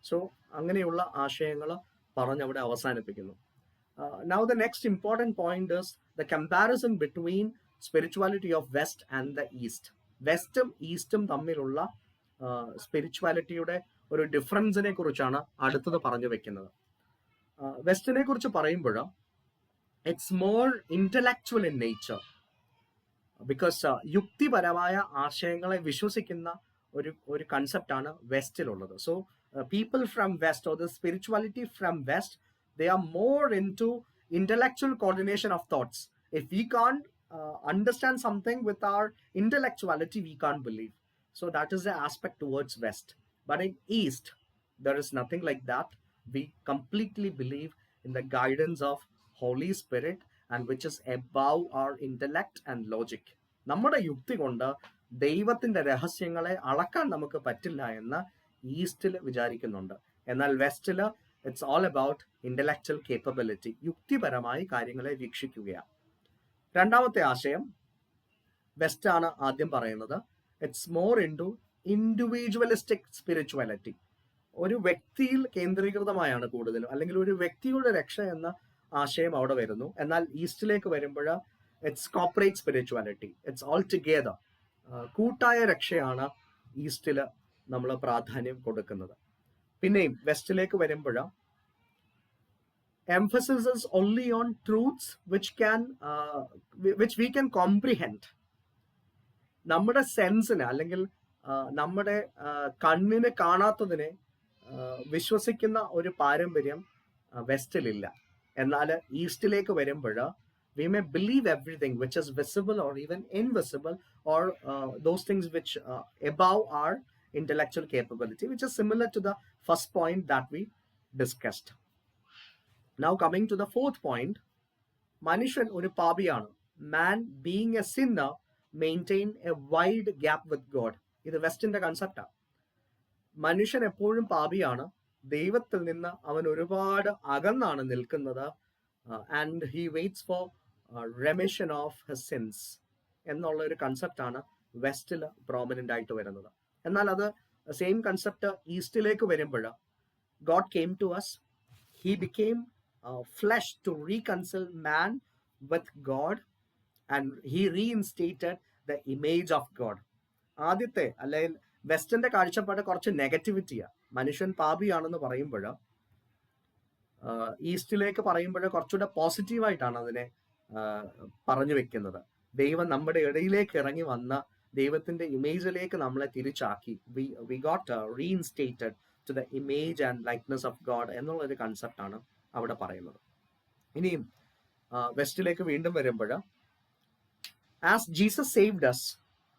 Speaker 1: സോ അങ്ങനെയുള്ള ആശയങ്ങൾ പറഞ്ഞവിടെ അവസാനിപ്പിക്കുന്നു. Now the next important point is the comparison between spirituality of West and the East. വെസ്റ്റും ഈസ്റ്റും തമ്മിലുള്ള സ്പിരിച്വാലിറ്റിയുടെ ഒരു ഡിഫറൻസിനെ കുറിച്ചാണ് അടുത്തത് പറഞ്ഞു വെക്കുന്നത്. വെസ്റ്റിനെ കുറിച്ച് പറയുമ്പോൾ it's more intellectual in nature, because യുക്തിപരമായ ആശയങ്ങളെ വിശ്വസിക്കുന്ന ഒരു കൺസെപ്റ്റാണ് വെസ്റ്റിലുള്ളത്. So people from west, or the spirituality from west, they are more into intellectual coordination of thoughts. If we can't understand something with our intellectuality, we can't believe. So that is the aspect towards West. But in East, there is nothing like that. We completely believe in the guidance of Holy Spirit, and which is above our intellect and logic. നമ്മുടെ യുക്തി കൊണ്ട് ദൈവത്തിന്റെ രഹസ്യങ്ങളെ അളക്കാൻ നമുക്ക് പറ്റില്ല എന്ന് ഈസ്റ്റിൽ വിചാരിക്കുന്നുണ്ട്. എന്നാൽ വെസ്റ്റിൽ it's all about intellectual capability, യുക്തിപരമായി കാര്യങ്ങളെ വീക്ഷിക്കുകയാണ്. രണ്ടാമത്തെ ആശയം വെസ്റ്റ് ആണ് ആദ്യം പറയുന്നത്. It's more into individualistic spirituality. ഒരു വ്യക്തിയിൽ കേന്ദ്രീകൃതമായാണ് കൂടുതലും, അല്ലെങ്കിൽ ഒരു വ്യക്തിയുടെ രക്ഷ എന്ന ആശയം അവിടെ വരുന്നു. എന്നാൽ ഈസ്റ്റിലേക്ക് വരുമ്പോൾ it's corporate spirituality, it's all together. കൂട്ടായ രക്ഷയാണ് ഈസ്റ്റിൽ നമ്മൾ പ്രാധാന്യം കൊടുക്കുന്നത്. പിന്നെയും വെസ്റ്റിലേക്ക് വരുമ്പോൾ emphasis is only on truths which we can comprehend. നമ്മുടെ സെൻസിന്, അല്ലെങ്കിൽ നമ്മുടെ കണ്ണിന് കാണാത്തതിനെ വിശ്വസിക്കുന്ന ഒരു പാരമ്പര്യം വെസ്റ്റിലില്ല. എന്നാൽ ഈസ്റ്റിലേക്ക് വരുമ്പോൾ we may believe everything which is visible or even invisible, or those things which above our intellectual capability, which is similar to the first point that we discussed. Now coming to the fourth point, മനുഷ്യൻ ഒരു പാപിയാണ്. Man being a sinner maintain a wide gap with God. ഇത് വെസ്റ്റിന്റെ കൺസെപ്റ്റാണ്. മനുഷ്യൻ എപ്പോഴും പാപിയാണ്, ദൈവത്തിൽ നിന്ന് അവൻ ഒരുപാട് അകന്നാണ് നിൽക്കുന്നത്. And he weights four remission of his since എന്നുള്ള ഒരു കൺസെപ്റ്റാണ് വെസ്റ്റിൽ പ്രോമിനന്റ് ആയിട്ട് വരുന്നത്. എന്നാൽ അത് സെയിം കൺസെപ്റ്റ് ഈസ്റ്റിലേക്ക് വരുമ്പോൾ God came to us, he became flesh to reconcile man with God, and he reinstated the image of God. ആദ്യത്തെ അല്ലെങ്കിൽ വെസ്റ്റിന്റെ കാഴ്ചപ്പാട് കുറച്ച് നെഗറ്റിവിറ്റിയാണ്. മനുഷ്യൻ പാപിയാണെന്ന് പറയുമ്പോൾ ഈസ്റ്റിലേക്ക് പറയുമ്പോൾ കുറച്ചുകൂടെ പോസിറ്റീവായിട്ടാണ് അതിനെ പറഞ്ഞു വെക്കുന്നത്. ദൈവം നമ്മുടെ ഇടയിലേക്ക് ഇറങ്ങി വന്ന ദൈവത്തിന്റെ ഇമേജിലേക്ക് നമ്മളെ തിരിച്ചാക്കി. We got reinstated to the image and likeness of God എന്നുള്ളൊരു കൺസെപ്റ്റാണ് അവിടെ പറയുന്നത്. ഇനിയും വെസ്റ്റിലേക്ക് വീണ്ടും വരുമ്പോൾ, as Jesus saved us,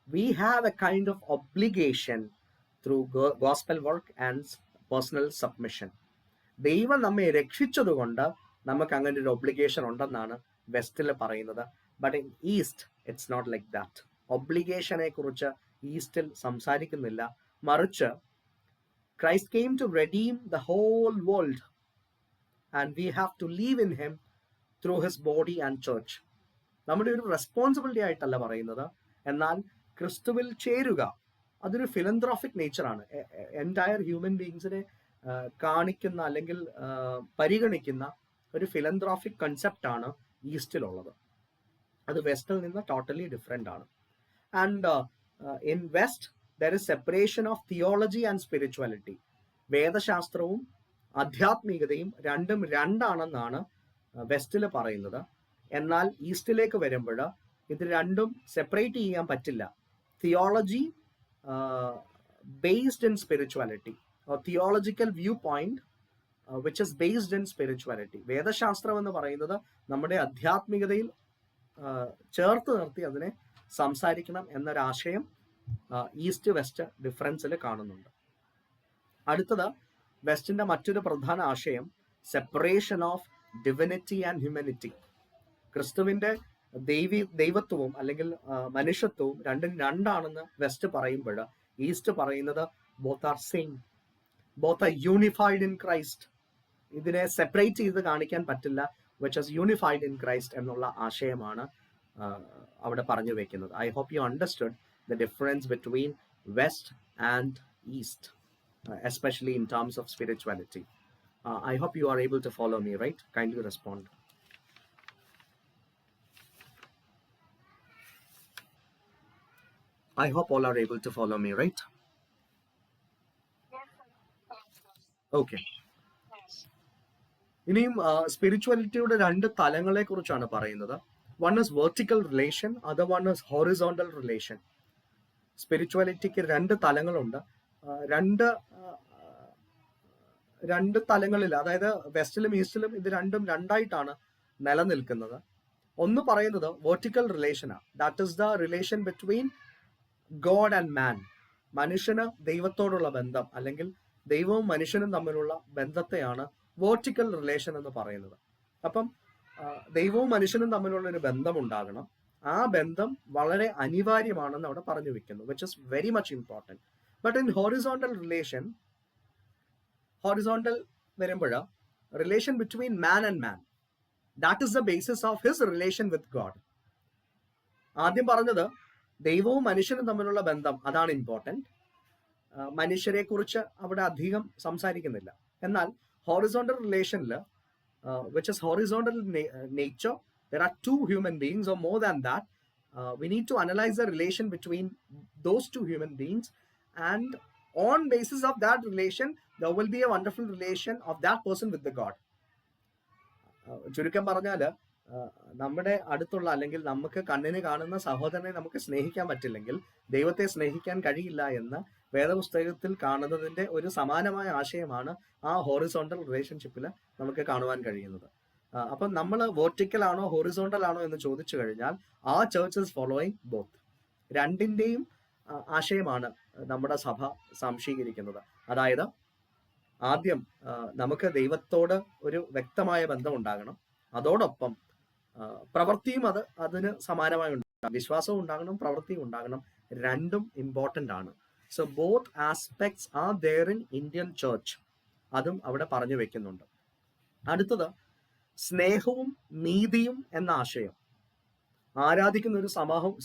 Speaker 1: we have a kind of obligation through gospel work and personal submission. ദൈവം നമ്മെ രക്ഷിച്ചതുകൊണ്ട് നമുക്ക് അങ്ങനെ ഒരു ഒബ്ലിഗേഷൻ ഉണ്ടെന്നാണ് വെസ്റ്റിൽ പറയുന്നത്. But in east it's not like that. ഒബ്ലിഗേഷനെ കുറിച്ച് ഈസ്റ്റിൽ സംസാരിക്കുന്നില്ല. മറിച്ച് Christ came to redeem the whole world, and we have to live in him through his body and church. നമ്മുടെ ഒരു റെസ്പോൺസിബിലിറ്റി ആയിട്ടല്ല പറയുന്നത്, എന്നാൽ ക്രിസ്തുവിൽ ചേരുക അതൊരു ഫിലന്ത്രോഫിക് നേച്ചറാണ്. എൻറ്റയർ ഹ്യൂമൻ ബീങ്സിനെ കാണിക്കുന്ന അല്ലെങ്കിൽ പരിഗണിക്കുന്ന ഒരു ഫിലന്ത്രോഫിക് കൺസെപ്റ്റാണ് ഈസ്റ്റിലുള്ളത്. അത് വെസ്റ്റിൽ നിന്ന് ടോട്ടലി ഡിഫറെൻ്റ് ആണ്. And in west there is separation of theology and spirituality. വേദശാസ്ത്രവും ആധ്യാത്മികതയും രണ്ടും രണ്ടാണെന്നാണ് വെസ്റ്റിൽ പറയുന്നത്. എന്നാൽ ഈസ്റ്റിലേക്ക് വരുമ്പോൾ ഇത് രണ്ടും സെപ്പറേറ്റ് ചെയ്യാൻ പറ്റില്ല. Theology based in spirituality, or theological viewpoint which is based in spirituality. വേദശാസ്ത്രം എന്ന് പറയുന്നത് നമ്മുടെ ആധ്യാത്മികതയിൽ ചേർത്ത് നിർത്തി അതിനെ സംസാരിക്കണം എന്നൊരാശയം ഈസ്റ്റ് വെസ്റ്റ് ഡിഫറൻസിൽ കാണുന്നുണ്ട്. അടുത്തത് വെസ്റ്റിന്റെ മറ്റൊരു പ്രധാന ആശയം separation of divinity and humanity. ക്രിസ്തുവിന്റെ ദൈവത്വവും അല്ലെങ്കിൽ മനുഷ്യത്വവും രണ്ടും രണ്ടാണെന്ന് വെസ്റ്റ് പറയുമ്പോൾ ഈസ്റ്റ് പറയുന്നത് both are same, both are unified in Christ. ഇതിനെ സെപ്പറേറ്റ് ചെയ്ത് കാണിക്കാൻ പറ്റില്ല. Which is unified in Christ എന്നുള്ള ആശയമാണ് അവിടെ പറഞ്ഞു വെക്കുന്നത്. I hope you understood the difference between West and East, especially in terms of spirituality. I hope you are able to follow me, right? Kindly respond. I hope all are able to follow me, right? Okay. ഇനിയും സ്പിരിച്വാലിറ്റിയുടെ രണ്ട് തലങ്ങളെ കുറിച്ചാണ് പറയുന്നത്. One is vertical relation, other one is horizontal relation. സ്പിരിച്വാലിറ്റിക്ക് രണ്ട് തലങ്ങളുണ്ട്. രണ്ട് തലങ്ങളിൽ, അതായത് വെസ്റ്റിലും ഈസ്റ്റിലും ഇത് രണ്ടും രണ്ടായിട്ടാണ് നിലനിൽക്കുന്നത്. ഒന്ന് പറയുന്നത് വെർട്ടിക്കൽ റിലേഷനാണ്. That is the relation between God and man. മനുഷ്യന് ദൈവത്തോടുള്ള ബന്ധം അല്ലെങ്കിൽ ദൈവവും മനുഷ്യനും തമ്മിലുള്ള ബന്ധത്തെയാണ് വെർട്ടിക്കൽ റിലേഷൻ എന്ന് പറയുന്നത്. അപ്പം ദൈവവും മനുഷ്യനും തമ്മിലുള്ള ഒരു ബന്ധം ഉണ്ടാകണം. ആ ബന്ധം വളരെ അനിവാര്യമാണെന്ന് അവിടെ പറഞ്ഞു വെക്കുന്നു, which is very much important. But in horizontal relation, horizontal വരുമ്പോൾ relation between man and man, that is the basis of his relation with God. ആദ്യം പറഞ്ഞത് ദൈവവും മനുഷ്യനും തമ്മിലുള്ള ബന്ധം, അതാണ് ഇമ്പോർട്ടൻറ്റ്. മനുഷ്യരെ കുറിച്ച് അവിടെ അധികം സംസാരിക്കുന്നില്ല. എന്നാൽ ഹോറിസോണ്ടൽ റിലേഷനിൽ, which is horizontal nature, there are two human beings or more than that. We need to analyze the relation between those two human beings, and on basis of that relation there will be a wonderful relation of that person with the God. ചുരുക്കം പറഞ്ഞാൽ നമ്മുടെ അടുത്തുള്ള അല്ലെങ്കിൽ നമുക്ക് കണ്ണിന് കാണുന്ന സഹോദരനെ നമുക്ക് സ്നേഹിക്കാൻ പറ്റില്ലെങ്കിൽ ദൈവത്തെ സ്നേഹിക്കാൻ കഴിയില്ല എന്ന് വേദപുസ്തകത്തിൽ കാണുന്നതിന്റെ ഒരു സമാനമായ ആശയമാണ് ആ ഹോറിസോണ്ടൽ റിലേഷൻഷിപ്പിൽ നമുക്ക് കാണുവാൻ കഴിയുന്നത്. അപ്പം നമ്മൾ വെർട്ടിക്കൽ ആണോ ഹോറിസോണ്ടൽ ആണോ എന്ന് ചോദിച്ചു കഴിഞ്ഞാൽ ആ ചർച്ച് ഈസ് ഫോളോയിങ് ബോത്ത്. രണ്ടിൻ്റെയും ആശയമാണ് നമ്മുടെ സഭ സംശീകരിക്കുന്നത്. അതായത് ആദ്യം നമുക്ക് ദൈവത്തോട് ഒരു വ്യക്തമായ ബന്ധം ഉണ്ടാകണം, അതോടൊപ്പം പ്രവൃത്തിയും അതിന് സമാനമായി ഉണ്ടാകണം. വിശ്വാസവും ഉണ്ടാകണം, പ്രവൃത്തിയും ഉണ്ടാകണം. രണ്ടും ഇമ്പോർട്ടൻ്റ് ആണ്. So both aspects are there in Indian church. അതും അവിടെ പറഞ്ഞു വെക്കുന്നുണ്ട്. അടുത്തത് സ്നേഹവും നീതിയും എന്ന ആശയം. ആരാധിക്കുന്ന ഒരു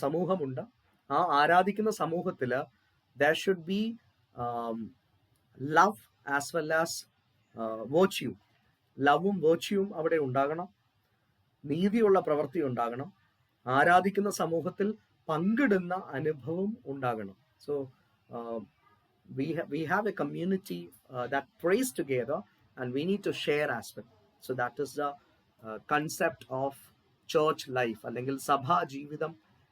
Speaker 1: സമൂഹമുണ്ട്. ആ ആരാധിക്കുന്ന സമൂഹത്തിൽ there should be love as well as virtue. ലവും വേർച്യൂവും അവിടെ ഉണ്ടാകണം, നീതിയുള്ള പ്രവൃത്തി ഉണ്ടാകണം, ആരാധിക്കുന്ന സമൂഹത്തിൽ പങ്കിടുന്ന അനുഭവം ഉണ്ടാകണം. So we have a community that prays together and we need to share as well. So that is the concept of church life, അല്ലെങ്കിൽ സഭാ ജീവിതം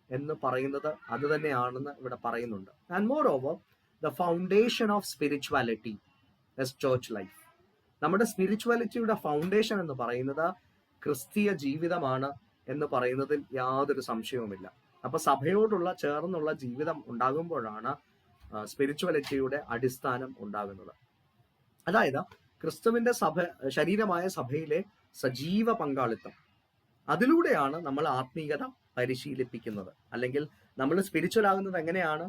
Speaker 1: എന്ന് പറയുന്നത് അത് തന്നെയാണെന്ന് ഇവിടെ പറയുന്നുണ്ട്. And more over the foundation of spirituality is church life. നമ്മുടെ സ്പിരിച്വാലിറ്റിയുടെ ഫൗണ്ടേഷൻ എന്ന് പറയുന്നത് ക്രിസ്തീയ ജീവിതമാണ് എന്ന് പറയുന്നതിൽ യാതൊരു സംശയവുമില്ല. അപ്പൊ സഭയോടുള്ള ചേർന്നുള്ള ജീവിതം ഉണ്ടാകുമ്പോഴാണ് സ്പിരിച്വാലിറ്റിയുടെ അടിസ്ഥാനം ഉണ്ടാകുന്നത്. അതായത് ക്രിസ്തുവിന്റെ ശരീരമായ സഭയിലെ സജീവ പങ്കാളിത്തം, അതിലൂടെയാണ് നമ്മൾ ആത്മീയത പരിശീലിപ്പിക്കുന്നത്. അല്ലെങ്കിൽ നമ്മൾ സ്പിരിച്വൽ ആകുന്നത് എങ്ങനെയാണ്?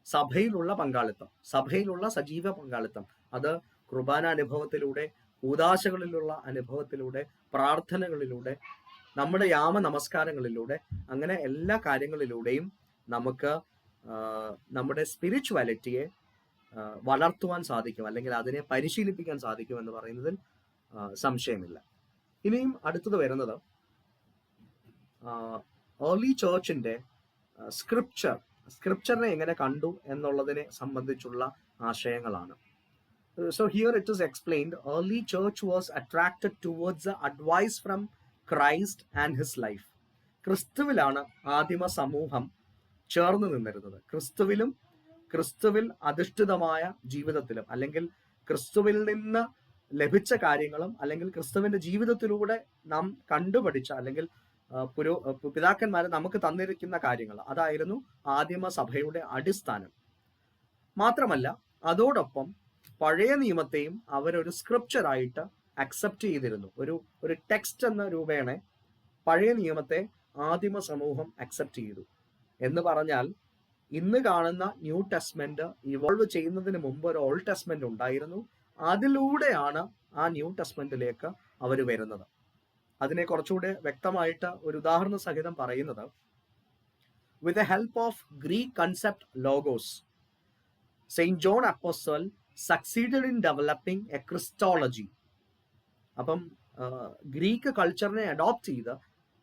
Speaker 1: സഭയിലുള്ള പങ്കാളിത്തം, സഭയിലുള്ള സജീവ പങ്കാളിത്തം. അത് കുർബാന അനുഭവത്തിലൂടെ, കൂദാശകളിലുള്ള അനുഭവത്തിലൂടെ, പ്രാർത്ഥനകളിലൂടെ, നമ്മുടെ യാമ നമസ്കാരങ്ങളിലൂടെ, അങ്ങനെ എല്ലാ കാര്യങ്ങളിലൂടെയും നമുക്ക് നമ്മുടെ സ്പിരിച്വാലിറ്റിയെ വളർത്തുവാൻ സാധിക്കും, അല്ലെങ്കിൽ അതിനെ പരിശീലിപ്പിക്കാൻ സാധിക്കും എന്ന് പറയുന്നതിൽ സംശയമില്ല. ഇനിയും അടുത്തത് വരുന്നത് ഏർലി ചേർച്ചിന്റെ സ്ക്രിപ്ചറിനെ എങ്ങനെ കണ്ടു എന്നുള്ളതിനെ സംബന്ധിച്ചുള്ള ആശയങ്ങളാണ്. So here it is explained, early church was attracted towards the advice from Christ and his life. ക്രിസ്തുവിലാണ് ആദിമ സമൂഹം ചേർന്ന് നിന്നിരുന്നത്. ക്രിസ്തുവിൽ അധിഷ്ഠിതമായ ജീവിതത്തിലും, അല്ലെങ്കിൽ ക്രിസ്തുവിൽ നിന്ന് ലഭിച്ച കാര്യങ്ങളും, അല്ലെങ്കിൽ ക്രിസ്തുവിന്റെ ജീവിതത്തിലൂടെ നാം കണ്ടുപഠിച്ച, അല്ലെങ്കിൽ പിതാക്കന്മാരെ നമുക്ക് തന്നിരിക്കുന്ന കാര്യങ്ങൾ, അതായിരുന്നു ആദിമ സഭയുടെ അടിസ്ഥാനം. മാത്രമല്ല അതോടൊപ്പം പഴയ നിയമത്തെയും അവരൊരു സ്ക്രിപ്ചറായിട്ട് അക്സെപ്റ്റ് ചെയ്തിരുന്നു. ഒരു ടെക്സ്റ്റ് എന്ന രൂപേണ പഴയ നിയമത്തെ ആദിമ സമൂഹം അക്സെപ്റ്റ് ചെയ്തു. എന്ന് പറഞ്ഞാൽ ഇന്ന് കാണുന്ന ന്യൂ ടെസ്റ്റ്മെന്റ് ഇവോൾവ് ചെയ്യുന്നതിന് മുമ്പ് ഒരു ഓൾഡ് ടെസ്റ്റ്മെന്റ് ഉണ്ടായിരുന്നു. അതിലൂടെയാണ് ആ ന്യൂ ടെസ്റ്റ്മെന്റിലേക്ക് അവർ വരുന്നത്. അതിനെ കുറച്ചുകൂടെ വ്യക്തമായിട്ട് ഒരു ഉദാഹരണ സഹിതം പറയുന്നത്, with the help of Greek concept logos, Saint John apostle succeeded in developing a Christology. അപ്പം ഗ്രീക്ക് കൾച്ചറിനെ അഡോപ്റ്റ് ചെയ്ത്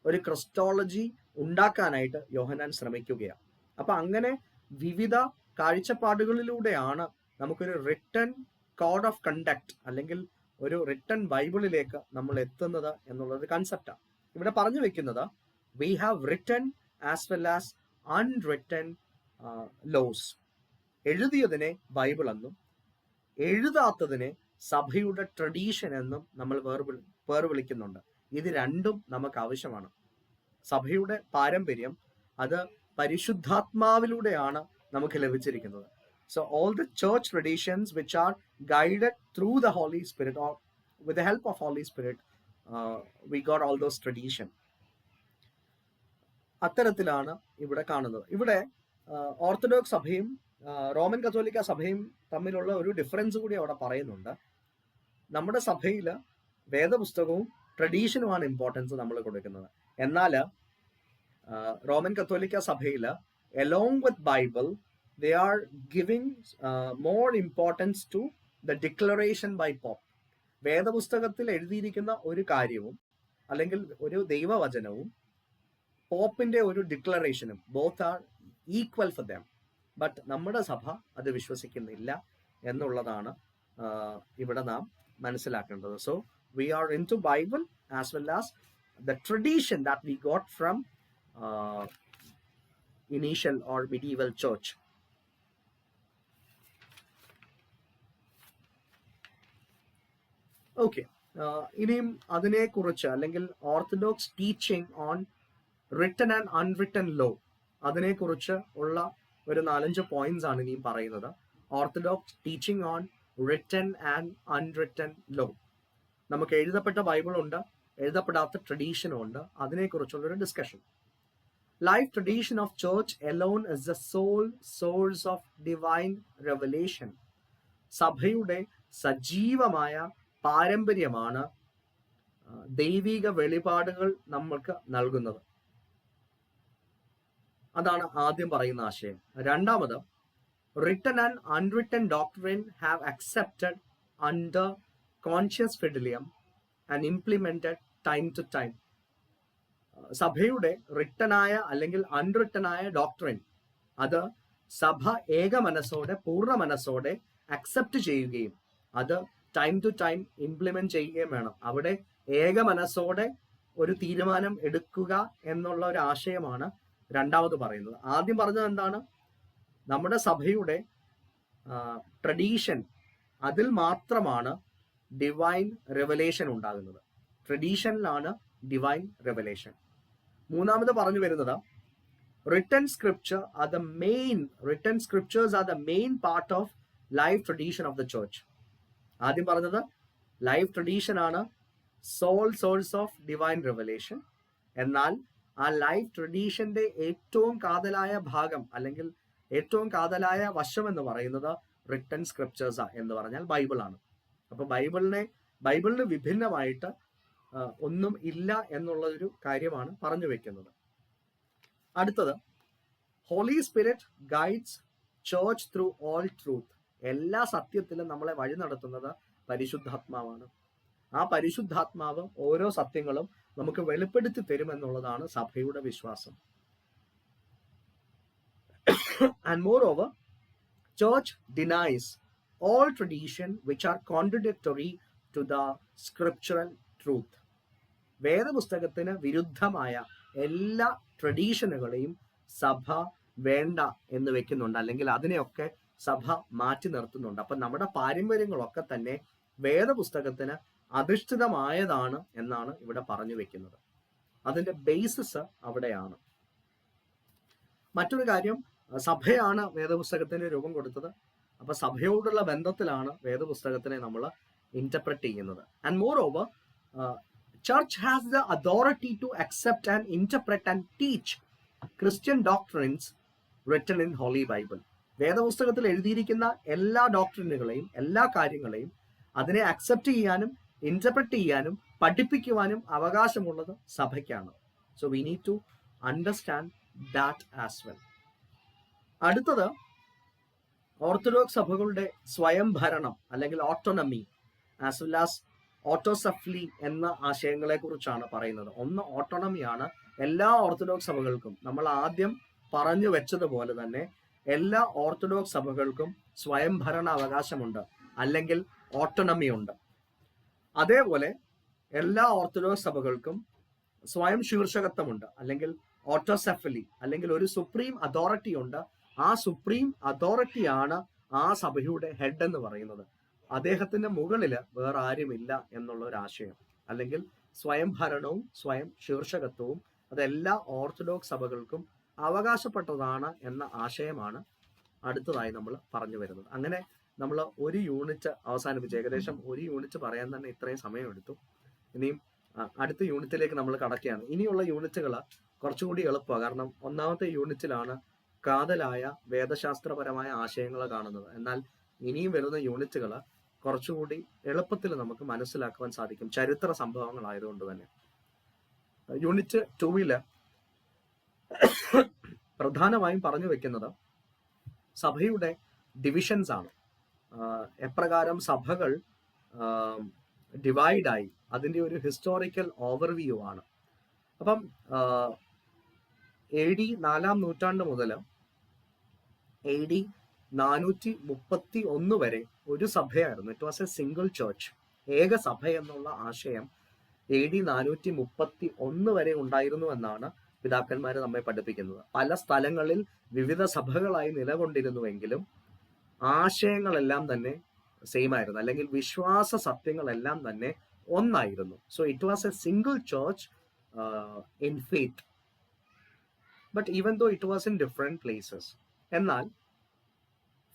Speaker 1: ഒരു ക്രിസ്റ്റോളജി ഉണ്ടാക്കാനായിട്ട് യോഹന്നാൻ ശ്രമിക്കുകയാണ്. അപ്പൊ അങ്ങനെ വിവിധ കാഴ്ചപ്പാടുകളിലൂടെയാണ് നമുക്കൊരു റിട്ടൺ കോഡ് ഓഫ് കണ്ടക്ട്, അല്ലെങ്കിൽ ഒരു റിട്ടൺ ബൈബിളിലേക്ക് നമ്മൾ എത്തുന്നത് എന്നുള്ളത് കൺസെപ്റ്റാണ്. ഇവിടെ പറഞ്ഞു വെക്കുന്നത്, we have written as well as unwritten laws. എഴുതിയതിനെ ബൈബിൾ എന്നും എഴുതാത്തതിനെ സഭയുടെ ട്രഡീഷൻ എന്നും നമ്മൾ വേർവിളിക്കുന്നുണ്ട്. ഇത് രണ്ടും നമുക്ക് ആവശ്യമാണ്. സഭയുടെ പാരമ്പര്യം അത് പരിശുദ്ധാത്മാവിലൂടെയാണ് നമുക്ക് ലഭിച്ചിരിക്കുന്നത്. So all the church traditions which are guided through the Holy Spirit, or with the help of Holy Spirit, we got all those tradition. അത്തരത്തിലാണ് ഇവിടെ കാണുന്നത്. ഇവിടെ ഓർത്തഡോക്സ് സഭയും റോമൻ കത്തോലിക്ക സഭയും തമ്മിലുള്ള ഒരു ഡിഫറൻസ് കൂടി അവിടെ പറയുന്നുണ്ട്. നമ്മുടെ സഭയിൽ വേദപുസ്തകവും ട്രഡീഷനുമാണ് ഇമ്പോർട്ടൻസ് നമ്മൾ കൊടുക്കുന്നത്. എന്നാൽ റോമൻ കത്തോലിക്ക സഭയിൽ along with Bible they are giving more importance to the declaration by pope. വേദപുസ്തകത്തിൽ എഴുതിയിരിക്കുന്ന ഒരു കാര്യവും, അല്ലെങ്കിൽ ഒരു ദൈവവചനവും, പോപ്പിന്റെ ഒരു ഡിക്ലറേഷനും, both are equal for them. But നമ്മുടെ സഭ അത് വിശ്വസിക്കുന്നില്ല എന്നുള്ളതാണ് ഇവിടെ നാം മനസ്സിലാക്കേണ്ടത്. So we are into Bible as well as the tradition that we got from initial or medieval church. Okay, ഇനിയും അതിനെക്കുറിച്ച്, അല്ലെങ്കിൽ orthodox teaching on written and unwritten law, അതിനെക്കുറിച്ച് ഉള്ള ഒരു 4-5 പോയിന്റ്സ് ആണ് ഇനിയും പറയുന്നത്. Orthodox teaching on written and unwritten law. നമുക്ക് എഴുതപ്പെട്ട ബൈബിളുണ്ട്, എഴുതപ്പെടാത്ത ട്രഡീഷനും ഉണ്ട്. അതിനെക്കുറിച്ചുള്ളൊരു discussion. Life tradition of church alone is the sole source of divine revelation. സഭയുടെ സജീവമായ പാരമ്പര്യമാണ് ദൈവിക വെളിപാടുകൾ നമ്മൾക്ക് നൽകുന്നത്. അതാണ് ആദ്യം പറയുന്ന ആശയം. രണ്ടാമത്, written and unwritten doctrine have accepted under conscious fidelium and implemented time to time. സഭയുടെ റിട്ടനായ അല്ലെങ്കിൽ അൺറിട്ടനായ ഡോക്ട്രിൻ അത് സഭ ഏക മനസ്സോടെ, പൂർണ്ണ മനസ്സോടെ അക്സെപ്റ്റ് ചെയ്യുകയും അത് ടൈം ടു ടൈം ഇംപ്ലിമെന്റ് ചെയ്യുകയും വേണം. അവിടെ ഏക മനസ്സോടെ ഒരു തീരുമാനം എടുക്കുക എന്നുള്ള ഒരു ആശയമാണ് രണ്ടാമത് പറയുന്നത്. ആദ്യം പറഞ്ഞത് എന്താണ്? നമ്മുടെ സഭയുടെ ട്രഡീഷൻ, അതിൽ മാത്രമാണ് ഡിവൈൻ റെവലേഷൻ ഉണ്ടാകുന്നത്. ട്രഡീഷനിലാണ് ഡിവൈൻ റെവലേഷൻ. മൂന്നാമത് പറഞ്ഞു വരുന്നത്, written scriptures are the main part of life tradition of the church. ആദ്യം പറഞ്ഞത് ലൈഫ് ട്രഡീഷൻ ആണ് sole source of divine revelation. എന്നാൽ ആ ലൈഫ് ട്രഡീഷന്റെ ഏറ്റവും കാതലായ ഭാഗം, അല്ലെങ്കിൽ ഏറ്റവും കാതലായ വശം എന്ന് പറയുന്നത് റിട്ടൺ സ്ക്രിപ്റ്റേഴ്സ് എന്ന് പറഞ്ഞാൽ ബൈബിളാണ്. അപ്പൊ ബൈബിളിന് വിഭിന്നമായിട്ട് ഒന്നും ഇല്ല എന്നുള്ള ഒരു കാര്യമാണ് പറഞ്ഞു വെക്കുന്നത്. അടുത്തത്, Holy Spirit guides church through all truth. എല്ലാ സത്യത്തിലും നമ്മളെ വഴി നടത്തുന്നത് പരിശുദ്ധാത്മാവാണ്. ആ പരിശുദ്ധാത്മാവ് ഓരോ സത്യങ്ങളും നമുക്ക് വെളിപ്പെടുത്തി തരുമെന്നുള്ളതാണ് സഭയുടെ വിശ്വാസം. And moreover, church denies all tradition which are contradictory to the scriptural truth. വേദപുസ്തകത്തിന് വിരുദ്ധമായ എല്ലാ ട്രഡീഷനുകളെയും സഭ വേണ്ട എന്ന് വെക്കുന്നുണ്ട്, അല്ലെങ്കിൽ അതിനെയൊക്കെ സഭ മാറ്റി നിർത്തുന്നുണ്ട്. അപ്പം നമ്മുടെ പാരമ്പര്യങ്ങളൊക്കെ തന്നെ വേദപുസ്തകത്തിന് അധിഷ്ഠിതമായതാണ് എന്നാണ് ഇവിടെ പറഞ്ഞു വെക്കുന്നത്. അതിന്റെ ബേസിസ് അവിടെയാണ്. മറ്റൊരു കാര്യം, സഭയാണ് വേദപുസ്തകത്തിന് രൂപം കൊടുത്തത്. അപ്പൊ സഭയോടുള്ള ബന്ധത്തിലാണ് വേദപുസ്തകത്തിനെ നമ്മൾ ഇന്റർപ്രറ്റ് ചെയ്യുന്നത്. And moreover, church has the authority to accept and interpret and teach Christian doctrines written in Holy Bible. വേദപുസ്തകത്തിൽ എഴുതിയിരിക്കുന്ന എല്ലാ ഡോക്ട്രിനുകളെയും, എല്ലാ കാര്യങ്ങളെയും അതിനെ അക്സെപ്റ്റ് ചെയ്യാനും ഇന്റർപ്രറ്റ് ചെയ്യാനും പഠിപ്പിക്കുവാനും അവകാശമുള്ളത് സഭയ്ക്കാണ്. So we need to understand that as well. അടുത്തത്, ഓർത്തഡോക്സ് സഭകളുടെ സ്വയം ഭരണം അല്ലെങ്കിൽ autonomy as well as autocephaly എന്ന ആശയങ്ങളെ കുറിച്ചാണ് പറയുന്നത്. ഒന്ന് ഓട്ടോണമിയാണ്. എല്ലാ ഓർത്തഡോക്സ് സഭകൾക്കും, നമ്മൾ ആദ്യം പറഞ്ഞു വെച്ചതുപോലെ തന്നെ എല്ലാ ഓർത്തഡോക്സ് സഭകൾക്കും സ്വയം ഭരണ അവകാശമുണ്ട്, അല്ലെങ്കിൽ ഓട്ടോണമി ഉണ്ട്. അതേപോലെ എല്ലാ ഓർത്തഡോക്സ് സഭകൾക്കും സ്വയം ശീർഷകത്വമുണ്ട്, അല്ലെങ്കിൽ ഓട്ടോസെഫലി, അല്ലെങ്കിൽ ഒരു സുപ്രീം അതോറിറ്റി ഉണ്ട്. ആ സുപ്രീം അതോറിറ്റിയാണ് ആ സഭയുടെ ഹെഡ് എന്ന് പറയുന്നത്. അദ്ദേഹത്തിന്റെ മുകളിൽ വേറെ ആരുമില്ല എന്നുള്ള ഒരു ആശയം, അല്ലെങ്കിൽ സ്വയം ഭരണവും സ്വയം ശീർഷകത്വവും അതെല്ലാ ഓർത്തഡോക്സ് സഭകൾക്കും അവകാശപ്പെട്ടതാണ് എന്ന ആശയമാണ് അടുത്തതായി നമ്മൾ പറഞ്ഞു വരുന്നത്. അങ്ങനെ നമ്മൾ ഒരു യൂണിറ്റ് അവസാനിപ്പിച്ച്, ഏകദേശം ഒരു യൂണിറ്റ് പറയാൻ തന്നെ ഇത്രയും സമയമെടുത്തു. ഇനിയും അടുത്ത യൂണിറ്റിലേക്ക് നമ്മൾ കടക്കുകയാണ്. ഇനിയുള്ള യൂണിറ്റുകൾ കുറച്ചുകൂടി എളുപ്പമാണ്, കാരണം ഒന്നാമത്തെ യൂണിറ്റിലാണ് കാതലായ വേദശാസ്ത്രപരമായ ആശയങ്ങൾ കാണുന്നത്. എന്നാൽ ഇനിയും വരുന്ന യൂണിറ്റുകൾ കുറച്ചുകൂടി എളുപ്പത്തിൽ നമുക്ക് മനസ്സിലാക്കുവാൻ സാധിക്കും, ചരിത്ര സംഭവങ്ങളായതുകൊണ്ട് തന്നെ. യൂണിറ്റ് 2 പ്രധാനമായും പറഞ്ഞു വെക്കുന്നത് സഭയുടെ ഡിവിഷൻസ് ആണ്. എപ്രകാരം സഭകൾ ഡിവൈഡായി, അതിൻ്റെ ഒരു ഹിസ്റ്റോറിക്കൽ ഓവർവ്യൂ ആണ്. അപ്പം AD 4-ാം നൂറ്റാണ്ട് മുതൽ AD 431 വരെ ഒരു സഭയായിരുന്നു. It was a single church. ഏക സഭ എന്നുള്ള ആശയം AD 431 വരെ ഉണ്ടായിരുന്നു എന്നാണ് പിതാക്കന്മാർ നമ്മെ പഠിപ്പിക്കുന്നത്. പല സ്ഥലങ്ങളിൽ വിവിധ സഭകളായി നിലകൊണ്ടിരുന്നുവെങ്കിലും ആശയങ്ങളെല്ലാം തന്നെ സെയിം ആയിരുന്നു, അല്ലെങ്കിൽ വിശ്വാസ സത്യങ്ങളെല്ലാം തന്നെ ഒന്നായിരുന്നു. So it was a single church in faith, but even though it was in different places. എന്നാൽ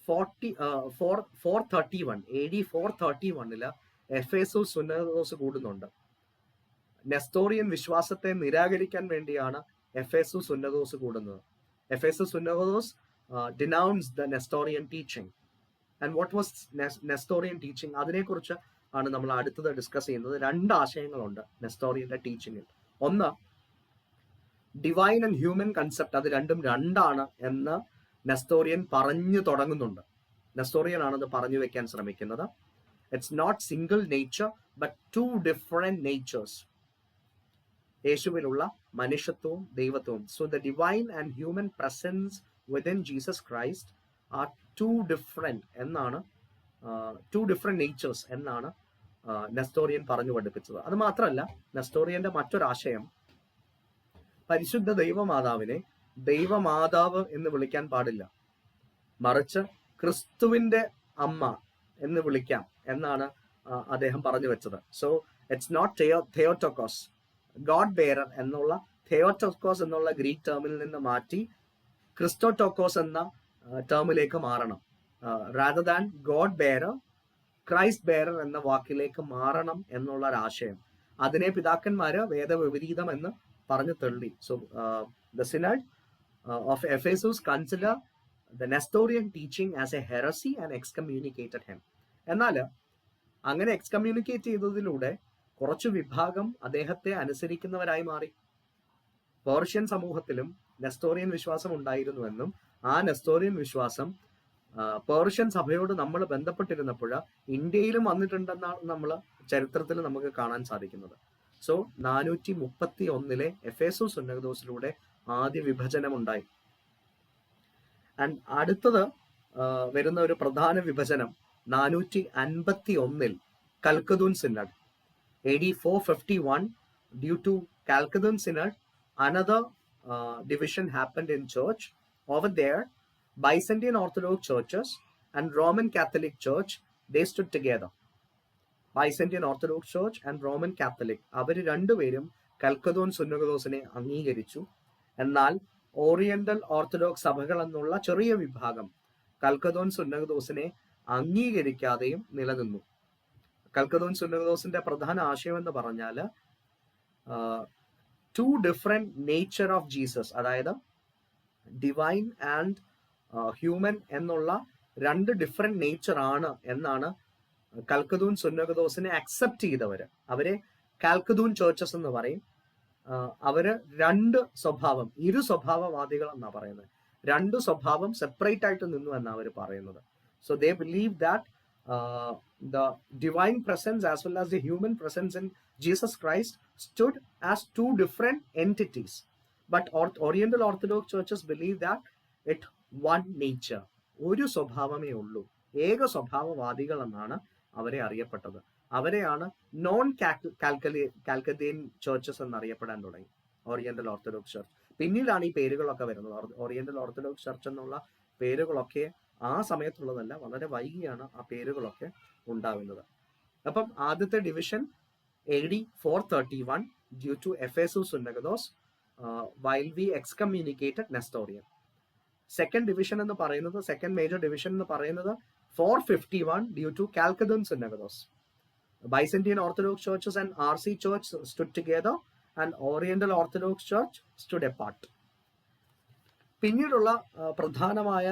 Speaker 1: 431 AD 431 എഫേസോസ് സുന്നതോസ് കൂടുന്നുണ്ട്. നെസ്തോറിയൻ വിശ്വാസത്തെ നിരാകരിക്കാൻ വേണ്ടിയാണ് എഫേസോസ് സുന്നതോസ് കൂടുന്നത്. Ephesus സുന്നതോസ് denounced the Nestorian teaching. And what was Nestorian teaching? അതിനെക്കുറിച്ച് ആണ് നമ്മൾ അടുത്തത് ഡിസ്കസ് ചെയ്യുന്നത്. 2 ആശയങ്ങളുണ്ട് നെസ്റ്റോറിയന്റെ ടീച്ചിങ്ങിൽ. ഒന്ന്, ഡിവൈൻ ആൻഡ് ഹ്യൂമൻ കൺസെപ്റ്റ്, അത് രണ്ടും രണ്ടാണ് എന്ന് നെസ്റ്റോറിയൻ പറഞ്ഞു തുടങ്ങുന്നുണ്ട്. നെസ്റ്റോറിയൻ ആണത് പറഞ്ഞു വെക്കാൻ ശ്രമിക്കുന്നത്. It's not single nature but 2 different natures. യേശുവിലുള്ള മനുഷ്യത്വവും ദൈവത്വവും. So the divine and human presence within Jesus Christ are 2 different എന്നാണ് 2 different natures എന്നാണ് നെസ്റ്റോറിയൻ പറഞ്ഞു പഠിപ്പിച്ചത്. അത് മാത്രമല്ല, നെസ്റ്റോറിയന്റെ മറ്റൊരാശയം, പരിശുദ്ധ ദൈവമാതാവിനെ ദൈവമാതാവ് എന്ന് വിളിക്കാൻ പാടില്ല, മറിച്ച് ക്രിസ്തുവിന്റെ അമ്മ എന്ന് വിളിക്കാം എന്നാണ് അദ്ദേഹം പറഞ്ഞു വെച്ചത്. So it's not Theotokos, God bearer എന്നുള്ള തെയോട്ടോക്കോസ് എന്നുള്ള ഗ്രീക്ക് ടേമിൽ നിന്ന് മാറ്റി ക്രിസ്റ്റോട്ടോക്കോസ് എന്ന ടേമിലേക്ക് മാറണം. Rather than God bearer, Christ bearer എന്ന വാക്കിലേക്ക് മാറണം എന്നുള്ള ഒരു ആശയം. അതിനെ പിതാക്കന്മാര് വേദവിപരീതം എന്ന് പറഞ്ഞു തള്ളി. So the synod of Ephesus consider the Nestorian teaching as a heresy and excommunicated him. എന്നാൽ അങ്ങനെ എക്സ്കമ്മ്യൂണിക്കേറ്റ് ചെയ്തതിലൂടെ കുറച്ചു വിഭാഗം അദ്ദേഹത്തെ അനുസരിക്കുന്നവരായി മാറി. പേർഷ്യൻ സമൂഹത്തിലും നെസ്റ്റോറിയൻ വിശ്വാസം ഉണ്ടായിരുന്നുവെന്നും ആ നെസ്റ്റോറിയൻ വിശ്വാസം പേർഷ്യൻ സഭയോട് നമ്മൾ ബന്ധപ്പെട്ടിരുന്നപ്പോൾ ഇന്ത്യയിലും വന്നിട്ടുണ്ടെന്നാണ് നമ്മൾ ചരിത്രത്തിൽ നമുക്ക് കാണാൻ സാധിക്കുന്നത്. സോ 431 എഫേസോസ് സുന്നഹദോസിലൂടെ ആദ്യ വിഭജനം ഉണ്ടായി. ആൻഡ് അടുത്തത് വരുന്ന ഒരു പ്രധാന വിഭജനം 451 കൽക്കദൂൻ synod. AD 451, due to Calcutta Synod, another division happened in church. Over there, Byzantine Orthodox churches and Roman Catholic Church, they stood together. Byzantine Orthodox Church and Roman Catholic, അവർ രണ്ടുപേരും കൽക്കദോൻ സുന്നഹദോസിനെ അംഗീകരിച്ചു. എന്നാൽ ഓറിയന്റൽ ഓർത്തഡോക്സ് സഭകൾ എന്നുള്ള ചെറിയ വിഭാഗം കൽക്കദോൻ സുന്നഹദോസിനെ അംഗീകരിക്കാതെയും നിലനിന്നു. കൽക്കദോൻ സുന്നഹദോസിന്റെ പ്രധാന ആശയം എന്ന് പറഞ്ഞാൽ two different nature of Jesus, അതായത് ഡിവൈൻ ആൻഡ് ഹ്യൂമൻ എന്നുള്ള രണ്ട് ഡിഫറെന്റ് നേച്ചർ ആണ് എന്നാണ് കൽക്കദൂൻ സുന്നഹദോസിനെ അക്സെപ്റ്റ് ചെയ്തവര്. അവരെ കാൽക്കദൂൻ ചേർച്ചസ് എന്ന് പറയും. അവര് രണ്ട് സ്വഭാവം, ഇരു സ്വഭാവവാദികൾ എന്നാ പറയുന്നത്. രണ്ട് സ്വഭാവം സെപ്പറേറ്റ് ആയിട്ട് നിന്നു എന്നാണ് അവർ പറയുന്നത്. So they believe that the divine presence as well as the human presence in Jesus Christ stood as two different entities. But Oriental Orthodox churches believe that it one nature, ഒരു സ്വഭാവമേ ഉള്ളൂ, ഏക സ്വഭാവവാദികൾ എന്നാണ് അവരെ അറിയപ്പെട്ടത്. അവരെയാണ് നോൺ കാൽക്കദിയൻ ചേർച്ചസ് എന്നറിയപ്പെടാൻ തുടങ്ങി, oriental orthodox church. പിന്നീടാണ് ഈ പേരുകളൊക്കെ വരുന്നത്. ഓറിയന്റൽ ഓർത്തഡോക്സ് ചർച്ച് എന്നുള്ള പേരുകളൊക്കെ ആ സമയത്തുള്ളതല്ല, വളരെ വൈകിയാണ് ആ പേരുകളൊക്കെ ഉണ്ടാകുന്നത്. അപ്പം ആദ്യത്തെ division AD 431 due to Ephesus സുന്നഹദോസ് while we excommunicated Nestorian. Second division എന്ന് പറയുന്നത്, സെക്കൻഡ് മേജർ ഡിവിഷൻ എന്ന് പറയുന്നത് 451 ഡ്യൂ ടു കാൽക്കദോൻ സുന്നഹദോസ്. Byzantine Orthodox churches and RC church stood together and Oriental Orthodox church stood apart. പിന്നീടുള്ള പ്രധാനമായ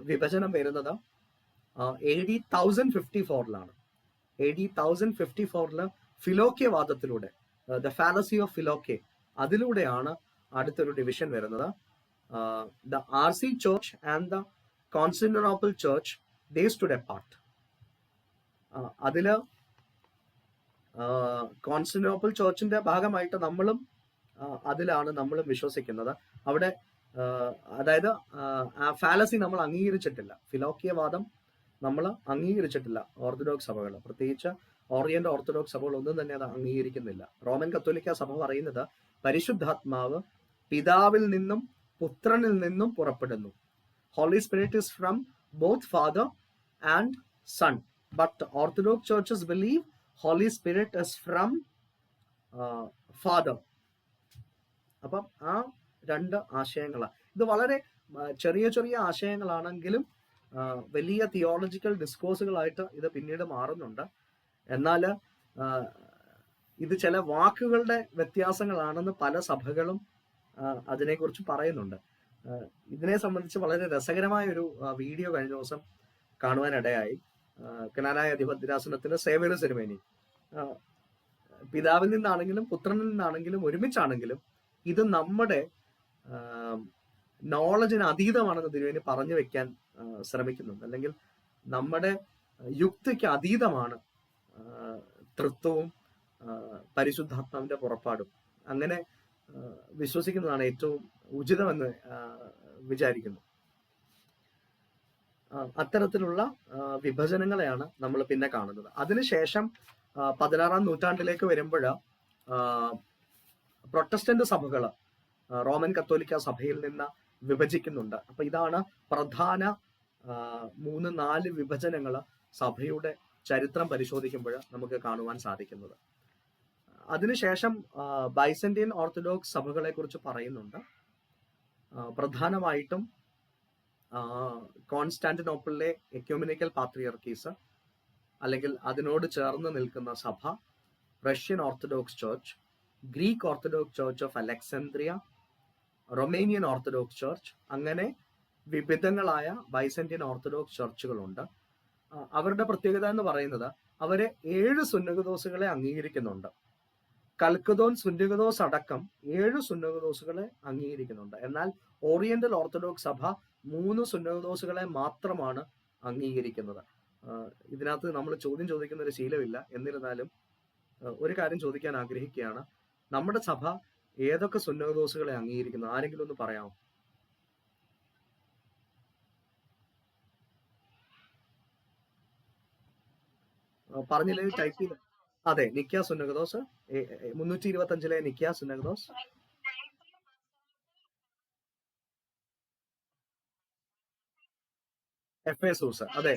Speaker 1: വിഭജനം വരുന്നത് AD 1054 AD 1054 ഫിലോക്യവാദത്തിലൂടെ, ദ ഫാലസി ഓഫ് ഫിലോക്കെ, അതിലൂടെയാണ് അടുത്തൊരു ഡിവിഷൻ വരുന്നത്. The RC church and the Constantinople church, they stood apart. അതില് Constantinople ചർച്ചിന്റെ ഭാഗമായിട്ട് അതിലാണ് നമ്മളും വിശ്വസിക്കുന്നത്. അവിടെ അതായത് ആ ഫാലസി നമ്മൾ അംഗീകരിച്ചിട്ടില്ല, ഫിലോക്യവാദം നമ്മൾ അംഗീകരിച്ചിട്ടില്ല. ഓർത്തഡോക്സ് സഭകൾ, പ്രത്യേകിച്ച് ഓറിയന്റ് ഓർത്തഡോക്സ് സഭകൾ ഒന്നും തന്നെ അത് അംഗീകരിക്കുന്നില്ല. റോമൻ കത്തോലിക്ക സഭ പറയുന്നത് പരിശുദ്ധാത്മാവ് പിതാവിൽ നിന്നും പുത്രനിൽ നിന്നും പുറപ്പെടുന്നു. Holy Spirit is from both Father and Son. But Orthodox churches believe Holy Spirit is from Father. അപ്പം ആ രണ്ട് ആശയങ്ങളാണ്. ഇത് വളരെ ചെറിയ ചെറിയ ആശയങ്ങളാണെങ്കിലും വലിയ തിയോളജിക്കൽ ഡിസ്കോഴ്സുകളായിട്ട് ഇത് പിന്നീട് മാറുന്നുണ്ട്. എന്നാൽ ഇത് ചില വാക്കുകളുടെ വ്യത്യാസങ്ങളാണെന്ന് പല സഭകളും അതിനെക്കുറിച്ച് പറയുന്നുണ്ട്. ഇതിനെ സംബന്ധിച്ച് വളരെ രസകരമായ ഒരു വീഡിയോ കഴിഞ്ഞ ദിവസം കാണുവാനിടയായി. കനാനായ അധിപതിരാസനത്തിന് സേവന സെറിമനി, പിതാവിൽ നിന്നാണെങ്കിലും പുത്രനിൽ നിന്നാണെങ്കിലും ഒരുമിച്ചാണെങ്കിലും ഇത് നമ്മുടെ നോളജിന് അതീതമാണെന്ന് തിരുവേനി പറഞ്ഞു വെക്കാൻ ശ്രമിക്കുന്നുണ്ട്. അല്ലെങ്കിൽ നമ്മുടെ യുക്തിക്ക് അതീതമാണ് തൃത്വവും പരിശുദ്ധാത്മാവിന്റെ പുറപ്പാടും. അങ്ങനെ വിശ്വസിക്കുന്നതാണ് ഏറ്റവും ഉചിതമെന്ന് വിചാരിക്കുന്നു. അത്തരത്തിലുള്ള വിഭജനങ്ങളെയാണ് നമ്മൾ പിന്നെ കാണുന്നത്. അതിനുശേഷം 16-ാം നൂറ്റാണ്ടിലേക്ക് വരുമ്പോൾ പ്രൊട്ടസ്റ്റന്റ് സഭകൾ റോമൻ കത്തോലിക്ക സഭയിൽ നിന്ന് വിഭജിക്കുന്നുണ്ട്. അപ്പൊ ഇതാണ് പ്രധാന 3-4 വിഭജനങ്ങൾ സഭയുടെ ചരിത്രം പരിശോധിക്കുമ്പോൾ നമുക്ക് കാണുവാൻ സാധിക്കുന്നത്. അതിനുശേഷം ബൈസന്റിയൻ ഓർത്തഡോക്സ് സഭകളെ കുറിച്ച് പറയുന്നുണ്ട്. പ്രധാനമായിട്ടും കോൺസ്റ്റാന്റിനോപ്പിളിലെ എക്യൂമെനിക്കൽ പാത്രിയർക്കീസ്, അല്ലെങ്കിൽ അതിനോട് ചേർന്ന് നിൽക്കുന്ന സഭ, Russian orthodox church, Greek orthodox church of Alexandria, Romanian orthodox church, അങ്ങനെ വിവിധങ്ങളായ ബൈസന്റിയൻ ഓർത്തഡോക്സ് ചർച്ചുകളുണ്ട്. അവരുടെ പ്രത്യേകത എന്ന് പറയുന്നത് അവരെ 7 സുന്നഹദോസുകളെ അംഗീകരിക്കുന്നുണ്ട്. കൽക്കദോൻ സുന്നഹദോസ് അടക്കം 7 സുന്നഹദോസുകളെ അംഗീകരിക്കുന്നുണ്ട്. എന്നാൽ ഓറിയന്റൽ ഓർത്തഡോക്സ് സഭ 3 സുന്നഹദോസുകളെ മാത്രമാണ് അംഗീകരിക്കുന്നത്. ഇതിനകത്ത് നമ്മൾ ചോദ്യം ചോദിക്കുന്ന ഒരു ശീലമില്ല. എന്നിരുന്നാലും ഒരു കാര്യം ചോദിക്കാൻ ആഗ്രഹിക്കുകയാണ്. നമ്മുടെ സഭ ഏതൊക്കെ സുന്നഹദോസുകളെ അംഗീകരിക്കുന്നു? ആരെങ്കിലും ഒന്ന് പറയാമോ? പറഞ്ഞില്ലെങ്കിൽ ടൈപ്പ് ചെയ്ത്. അതെ, നിക്ക സുന്നഹദോസ് 325 നിക്ക സുന്നഹദോസ്. എഫേസൂസ്. അതെ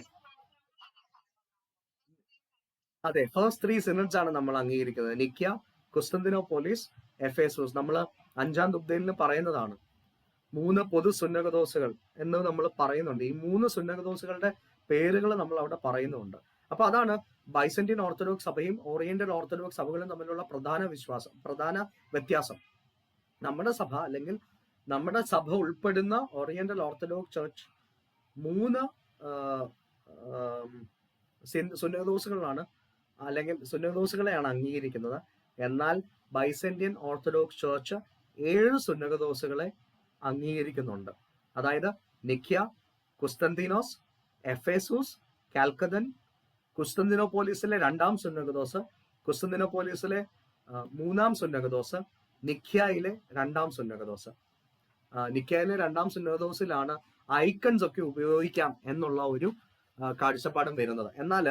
Speaker 1: അതെ, ഫസ്റ്റ് 3 സിനഡ്സ് ആണ് നമ്മൾ അംഗീകരിക്കുന്നത്. നിക്ക, കുസ്തന്തിനോപോലിസ്, എഫേസൂസ്. നമ്മൾ 5-ാം ദുബ്ദയിൽ പറയുന്നതാണ് 3 പൊതു സുന്നഹദോസുകൾ എന്ന് നമ്മൾ പറയുന്നുണ്ട്. ഈ 3 സുന്നഹദോസുകളുടെ പേരുകൾ നമ്മൾ അവിടെ പറയുന്നുണ്ട്. അപ്പൊ അതാണ് ബൈസന്റിയൻ ഓർത്തഡോക്സ് സഭയും ഓറിയന്റൽ ഓർത്തഡോക്സ് സഭകളും തമ്മിലുള്ള പ്രധാന വ്യത്യാസം. നമ്മുടെ സഭ അല്ലെങ്കിൽ നമ്മുടെ സഭ ഉൾപ്പെടുന്ന ഓറിയന്റൽ ഓർത്തഡോക്സ് ചർച്ച് 3 സുന്നഹദോസുകളാണ് അല്ലെങ്കിൽ സുന്നഹദോസുകളെയാണ് അംഗീകരിക്കുന്നത്. എന്നാൽ ബൈസന്റിയൻ ഓർത്തഡോക്സ് ചർച്ച് 7 സുന്നഹദോസുകളെ അംഗീകരിക്കുന്നുണ്ട്. അതായത് നിക്യ, കുസ്തന്തീനോസ്, എഫേസൂസ്, കാൽക്കദൻ, കുസ്തന്തിനോപോലിസിലെ 2-ാം സുന്നഹദോസ്, കുസ്തന്തിനോപോലിസിലെ 3-ാം സുന്നഹദോസ്, നിക്യായിലെ 2-ാം സുന്നഹദോസ്. നിക്യായിലെ 2-ാം സുന്നഹദോസിലാണ് ഐക്കൺസ് ഒക്കെ ഉപയോഗിക്കാം എന്നുള്ള ഒരു കാഴ്ചപ്പാടും വരുന്നത്. എന്നാൽ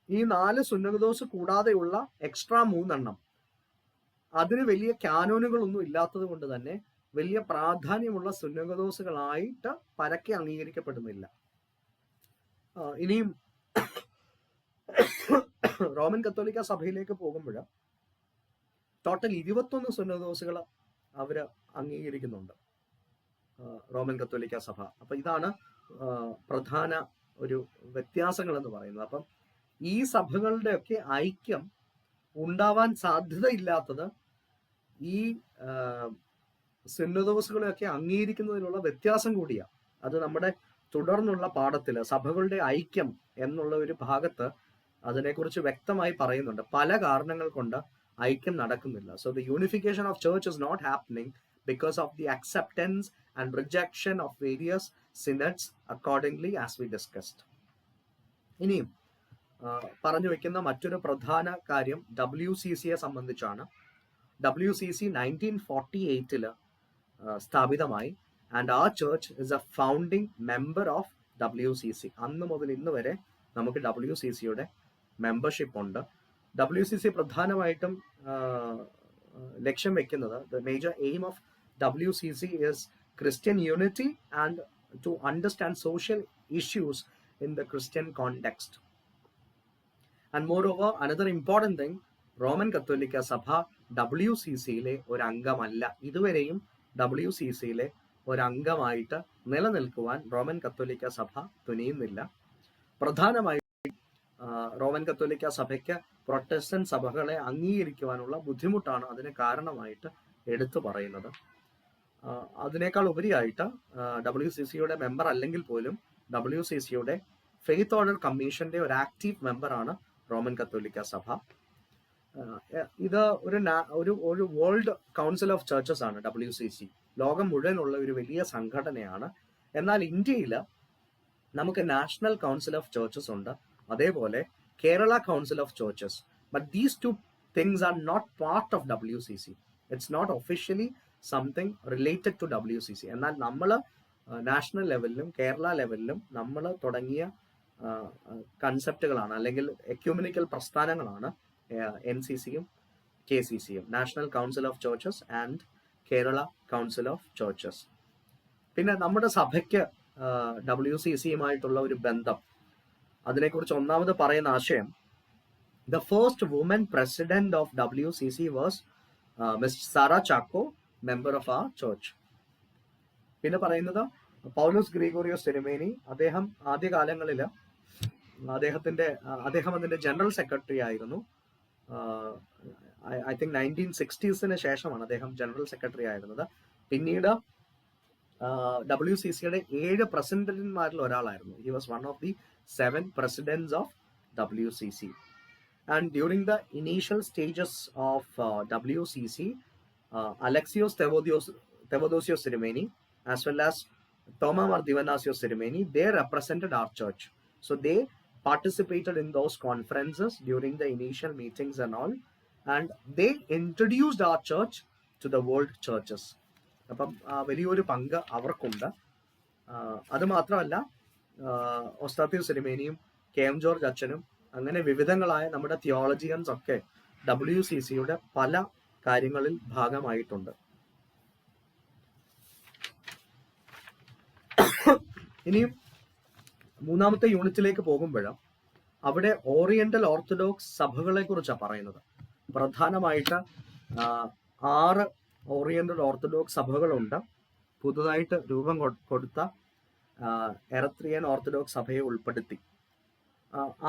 Speaker 1: ഈ 4 സുന്നഹദോസ് കൂടാതെയുള്ള എക്സ്ട്രാ 3 എണ്ണം അതിന് വലിയ കാനോനുകളൊന്നും ഇല്ലാത്തത് കൊണ്ട് തന്നെ വലിയ പ്രാധാന്യമുള്ള സുന്നഹദോസുകളായിട്ട് പരക്കെ അംഗീകരിക്കപ്പെടുന്നില്ല. ഇനിയും റോമൻ കത്തോലിക്ക സഭയിലേക്ക് പോകുമ്പോൾ ടോട്ടൽ 21 സുന്നഹദോസുകൾ അവര് അംഗീകരിക്കുന്നുണ്ട്, റോമൻ കത്തോലിക്ക സഭ. അപ്പൊ ഇതാണ് പ്രധാന ഒരു വ്യത്യാസങ്ങൾ എന്ന് പറയുന്നത്. അപ്പം ഈ സഭകളുടെയൊക്കെ ഐക്യം ഉണ്ടാവാൻ സാധ്യതയില്ലാത്തത് ഈ സുന്നഹദോസുകളെയൊക്കെ അംഗീകരിക്കുന്നതിനുള്ള വ്യത്യാസം കൂടിയാണ്. അത് നമ്മുടെ തുടർന്നുള്ള പാഠത്തിൽ സഭകളുടെ ഐക്യം എന്നുള്ള ഒരു ഭാഗത്ത് അതിനെക്കുറിച്ച് വ്യക്തമായി പറയുന്നുണ്ട്. പല കാരണങ്ങൾ കൊണ്ട് ഐക്യം നടക്കുന്നില്ല. So the unification of church is not happening because of the acceptance and rejection of various synods accordingly as we discussed. ഇനിയും പറഞ്ഞു വെക്കുന്ന മറ്റൊരു പ്രധാന കാര്യം WCCയെ സംബന്ധിച്ചാണ്. WCC 1948 സ്ഥാപിതമായി. ആൻഡ് ആ church is A founding member of WCC. അന്ന് മുതൽ ഇന്ന് വരെ നമുക്ക് WCCയുടെ മെമ്പർഷിപ്പ് ഉണ്ട്. WCC പ്രധാനമായിട്ടും ലക്ഷ്യം വെക്കുന്നത്, the major aim of WCC is Christian unity and to understand social issues in the Christian context. And moreover, another important thing, Roman കത്തോലിക്ക സഭ WCCയിലെ ഒരു അംഗമല്ല. ഇതുവരെയും WCCയിലെ ഒരു അംഗമായിട്ട് നിലനിൽക്കുവാൻ റോമൻ കത്തോലിക്ക സഭ തുനിയുന്നില്ല. പ്രധാനമായും റോമൻ കത്തോലിക്ക സഭയ്ക്ക് പ്രൊട്ടസ്റ്റന്റ് സഭകളെ അംഗീകരിക്കുവാനുള്ള ബുദ്ധിമുട്ടാണ് അതിന് കാരണമായിട്ട് എടുത്തു പറയുന്നത്. അതിനേക്കാൾ ഉപരിയായിട്ട് WCCയുടെ മെമ്പർ അല്ലെങ്കിൽ പോലും WCCയുടെ ഫെയ്ത്ത് ഓർഡർ കമ്മീഷന്റെ ഒരു ആക്റ്റീവ് മെമ്പറാണ് റോമൻ കത്തോലിക്ക സഭ. ഇത് ഒരു വേൾഡ് കൗൺസിൽ ഓഫ് ചർച്ചസ് ആണ് WCC. ലോകം മുഴുവനുള്ള ഒരു വലിയ സംഘടനയാണ്. എന്നാൽ ഇന്ത്യയിൽ നമുക്ക് നാഷണൽ കൗൺസിൽ ഓഫ് ചർച്ചസ് ഉണ്ട്, അതേപോലെ Kerala council of churches. But these two things are not part of WCC. It's not officially something related to WCC. എന്നാൽ നമ്മൾ നാഷണൽ ലെവലിലും കേരള ലെവലിലും നമ്മൾ തുടങ്ങിയ കൺസെപ്റ്റുകളാണ് അല്ലെങ്കിൽ എക്യൂമിനിക്കൽ പ്രസ്ഥാനങ്ങളാണ് NCCയും KCCയും, national council of churches and Kerala council of churches. പിന്നെ നമ്മുടെ സഭയ്ക്ക് WCCയുമായിട്ടുള്ള ഒരു ബന്ധം, അതിനെക്കുറിച്ച് ഒന്നാമത് പറയുന്ന ആശയം, the first woman president of WCC was Miss Sara Chacko, member of a church. പിന്നെ പറയുന്നത് പൗലോസ് ഗ്രിഗോറിയോസ് തിരുമേനി. അദ്ദേഹം ആദ്യകാലങ്ങളിൽ അദ്ദേഹം അതിന്റെ ജനറൽ സെക്രട്ടറി ആയിരുന്നു. ഐ തിങ്ക് 1960s ശേഷമാണ് അദ്ദേഹം ജനറൽ സെക്രട്ടറി ആയിരുന്നത്. പിന്നീട് WCCയുടെ 7 പ്രസിഡന്റുമാരിൽ ഒരാളായിരുന്നു. He was one of the 7 presidents of WCC. And during the initial stages of WCC, Alexios Theodosios Sirimeni as well as Thoma Divanasios Sirimeni, they represented our church. So they participated in those conferences during the initial meetings and all, and they introduced our church to the world churches. അപ്പം വലിയൊരു പങ്ക് അവർക്കുണ്ട്. അത് മാത്രമല്ല Osthathios സിരിമേനിയും KM George അച്ഛനും അങ്ങനെ വിവിധങ്ങളായ നമ്മുടെ തിയോളജിയൻസ് ഒക്കെ WCCയുടെ പല കാര്യങ്ങളിൽ ഭാഗമായിട്ടുണ്ട്. ഇനിയും മൂന്നാമത്തെ യൂണിറ്റിലേക്ക് പോകുമ്പോൾ അവിടെ ഓറിയന്റൽ ഓർത്തഡോക്സ് സഭകളെ കുറിച്ചാണ് പറയുന്നത്. പ്രധാനമായിട്ട് 6 ഓറിയന്റൽ ഓർത്തഡോക്സ് സഭകളുണ്ട്. പുതുതായിട്ട് രൂപം കൊടുത്ത എറത്രിയൻ ഓർത്തഡോക്സ് സഭയെ ഉൾപ്പെടുത്തി.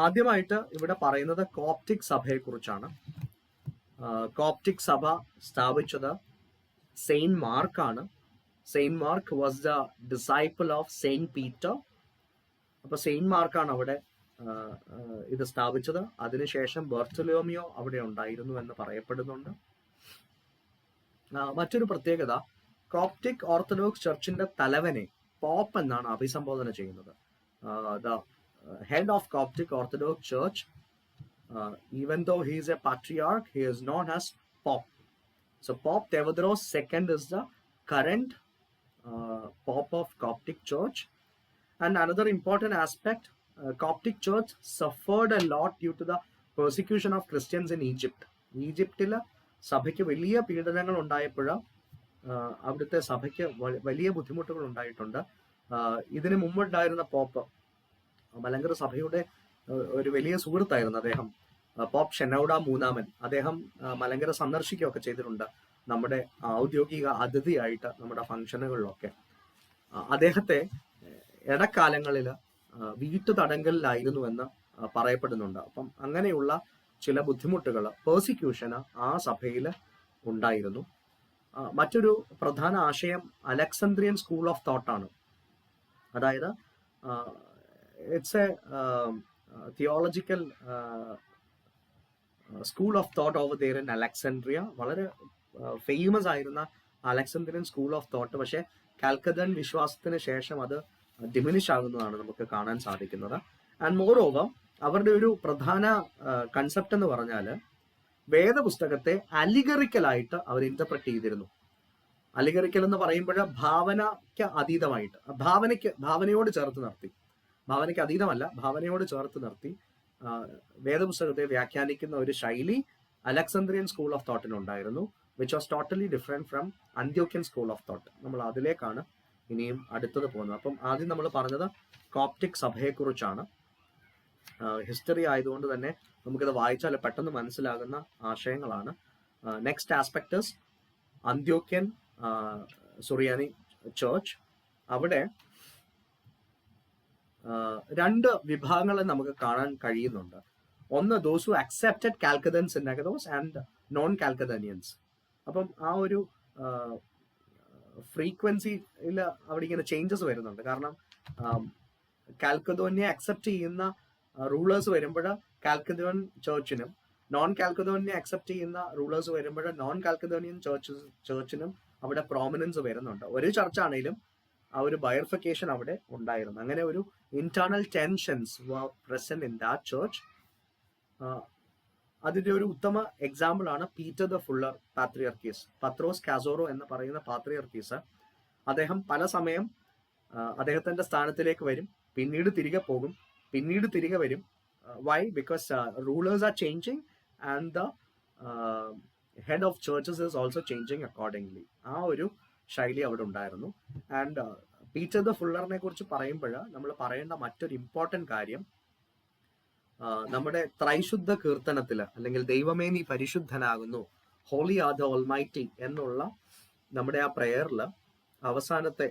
Speaker 1: ആദ്യമായിട്ട് ഇവിടെ പറയുന്നത് കോപ്റ്റിക് സഭയെ കുറിച്ചാണ്. കോപ്റ്റിക് സഭ സ്ഥാപിച്ചത് സെയിന്റ് മാർക്കാണ്. Saint mark was the disciple of Saint Peter. അപ്പൊ സെയിന്റ് മാർക്കാണ് അവിടെ ഇത് സ്ഥാപിച്ചത്. അതിനുശേഷം ബർത്തലോമിയോ അവിടെ ഉണ്ടായിരുന്നു എന്ന് പറയപ്പെടുന്നുണ്ട്. മറ്റൊരു പ്രത്യേകത, കോപ്റ്റിക് ഓർത്തഡോക്സ് ചർച്ചിന്റെ തലവനെ പോപ്പ് എന്നാണ് അഭിസംബോധന ചെയ്യുന്നത്. The head of Coptic Orthodox Church, even though he is a patriarch, he is known as Pope. So Pope Theodoros II is the current Pope of Coptic Church. And another important aspect, Coptic Church suffered a lot due to the persecution of Christians in Egypt. ഈജിപ്തിൽ സഭയ്ക്ക് വലിയ പീഡനങ്ങൾ ഉണ്ടായപ്പോൾ അവിടുത്തെ സഭയ്ക്ക് വലിയ ബുദ്ധിമുട്ടുകൾ ഉണ്ടായിട്ടുണ്ട്. ഇതിനു മുമ്പുണ്ടായിരുന്ന പോപ്പ്, മലങ്കര സഭയുടെ ഒരു വലിയ സുഹൃത്തായിരുന്നു അദ്ദേഹം, പോപ്പ് ഷെനൗഡ മൂന്നാമൻ. അദ്ദേഹം മലങ്കര സന്ദർശിക്കുകയൊക്കെ ചെയ്തിട്ടുണ്ട്, നമ്മുടെ ഔദ്യോഗിക അതിഥിയായിട്ട് നമ്മുടെ ഫംഗ്ഷനുകളിലൊക്കെ. അദ്ദേഹത്തെ ഇടക്കാലങ്ങളിൽ വീട്ടുതടങ്കലിലായിരുന്നുവെന്ന് പറയപ്പെടുന്നുണ്ട്. അപ്പം അങ്ങനെയുള്ള ചില ബുദ്ധിമുട്ടുകൾ, പേഴ്സിക്യൂഷന് ആ സഭയിൽ ഉണ്ടായിരുന്നു. മറ്റൊരു പ്രധാന ആശയം അലക്സാന്ദ്രിയൻ സ്കൂൾ ഓഫ് തോട്ടാണ്. അതായത് it's a theological school of thought over there in Alexandria. വളരെ ഫേമസ് ആയിരുന്ന അലക്സാന്ദ്രിയൻ സ്കൂൾ ഓഫ് തോട്ട്, പക്ഷേ കാൽക്കദൻ വിശ്വാസത്തിന് ശേഷം അത് ഡിമിനിഷ് ആകുന്നതാണ് നമുക്ക് കാണാൻ സാധിക്കുന്നത്. ആൻഡ് മോർ ഓവർ അവരുടെ ഒരു പ്രധാന കൺസെപ്റ്റ് എന്ന് പറഞ്ഞാൽ വേദപുസ്തകത്തെ അലിഗറിക്കലായിട്ട് അവർ ഇന്റർപ്രറ്റ് ചെയ്തിരുന്നു. അലിഗറിക്കൽ എന്ന് പറയുമ്പോൾ ഭാവനയ്ക്ക് അതീതമായിട്ട്, ഭാവനയോട് ചേർത്ത് നിർത്തി, ഭാവനയ്ക്ക് അതീതമല്ല, ഭാവനയോട് ചേർത്ത് നിർത്തി വേദപുസ്തകത്തെ വ്യാഖ്യാനിക്കുന്ന ഒരു ശൈലി അലക്സാന്ദ്രിയൻ സ്കൂൾ ഓഫ് തോട്ടിനുണ്ടായിരുന്നു, which was totally different from Antiochian school of thought. നമ്മൾ അതിലേക്കാണ് ഇനിയും അടുത്തത് പോകുന്നത്. അപ്പം ആദ്യം നമ്മൾ പറഞ്ഞത് കോപ്റ്റിക് സഭയെക്കുറിച്ചാണ്. ഹിസ്റ്ററി ആയതുകൊണ്ട് തന്നെ നമുക്കിത് വായിച്ചാൽ പെട്ടെന്ന് മനസ്സിലാകുന്ന ആശയങ്ങളാണ്. നെക്സ്റ്റ് ആസ്പെക്ടസ് അന്ത്യോക്യൻ സുറിയാനി ചർച്ച്. അവിടെ 2 വിഭാഗങ്ങളെ നമുക്ക് കാണാൻ കഴിയുന്നുണ്ട്. ഒന്ന് those who accepted Chalcedon synagogues and non Chalcedonians. അപ്പം ആ ഒരു ഫ്രീക്വൻസിയിൽ അവിടെ ഇങ്ങനെ ചേഞ്ചസ് വരുന്നുണ്ട്. കാരണം കാൽക്കദോനിയെ അക്സെപ്റ്റ് ചെയ്യുന്ന റൂളേഴ്സ് വരുമ്പോൾ കാൽക്കദോൻ ചർച്ചിനും, നോൺ കാൽക്കദോനിയെ അക്സെപ്റ്റ് ചെയ്യുന്ന റൂളേഴ്സ് വരുമ്പോൾ നോൺ കാൽക്കദോനിയൻ ചർച്ചിനും അവിടെ പ്രോമിനൻസ് വരുന്നുണ്ട്. ഒരു ചർച്ചാണെങ്കിലും ആ ഒരു ബൈർഫിക്കേഷൻ അവിടെ ഉണ്ടായിരുന്നു. അങ്ങനെ ഒരു internal tensions were present in that church. അതിന്റെ ഒരു ഉത്തമ എക്സാമ്പിൾ ആണ് പീറ്റർ ദ ഫുള്ളർ പാത്രിയർക്കീസ്. പത്രോസ് കാസോറോ എന്ന് പറയുന്ന പാത്രിയർക്കീസ്, അദ്ദേഹം പല സമയം അദ്ദേഹത്തിന്റെ സ്ഥാനത്തിലേക്ക് വരും, പിന്നീട് തിരികെ പോകും, പിന്നീട് തിരികെ വരും. Why? Because rulers are changing and the head of churches is also changing accordingly. ആ ഒരു ശൈലി അവിടെ ഉണ്ടായിരുന്നു. ആൻഡ് പീറ്റർ ദ ഫുള്ളറിനെ കുറിച്ച് പറയുമ്പോൾ നമ്മൾ പറയേണ്ട മറ്റൊരു ഇമ്പോർട്ടൻറ്റ് കാര്യം, നമ്മുടെ ത്രൈശുദ്ധ കീർത്തനത്തിൽ അല്ലെങ്കിൽ ദൈവമേ നീ പരിശുദ്ധനാകുന്നു, ഹോളി ആർ ദ ഓൾമൈറ്റി എന്നുള്ള നമ്മുടെ ആ പ്രേയറിൽ അവസാനത്തെ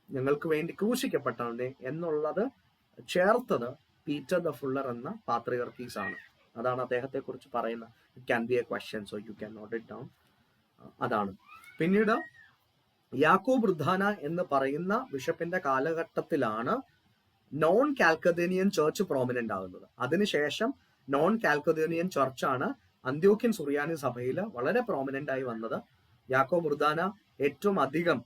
Speaker 1: ഞങ്ങൾക്ക് വേണ്ടി ക്രൂശിക്കപ്പെട്ടവനെ എന്നുള്ളത് ചേർത്തത് പീറ്റർ ദ ഫുള്ളർ എന്ന പാത്രിയർക്കീസ് ആണ്. അതാണ് അദ്ദേഹത്തെ കുറിച്ച് പറയുന്ന. It can be a question, so you can note it down. അതാണ്. പിന്നീട് യാക്കോബ് റുദ്ധാന എന്ന് പറയുന്ന ബിഷപ്പിന്റെ കാലഘട്ടത്തിലാണ് നോൺ കാൽക്കദേനിയൻ ചർച്ച് പ്രോമിനന്റ് ആകുന്നത്. അതിനുശേഷം നോൺ കാൽക്കദേനിയൻ ചർച്ചാണ് അന്ത്യോക്യൻ സുറിയാനി സഭയിൽ വളരെ പ്രോമിനന്റ് ആയി വന്നത്. യാക്കോബ് ബുർദാന ഏറ്റവും അധികം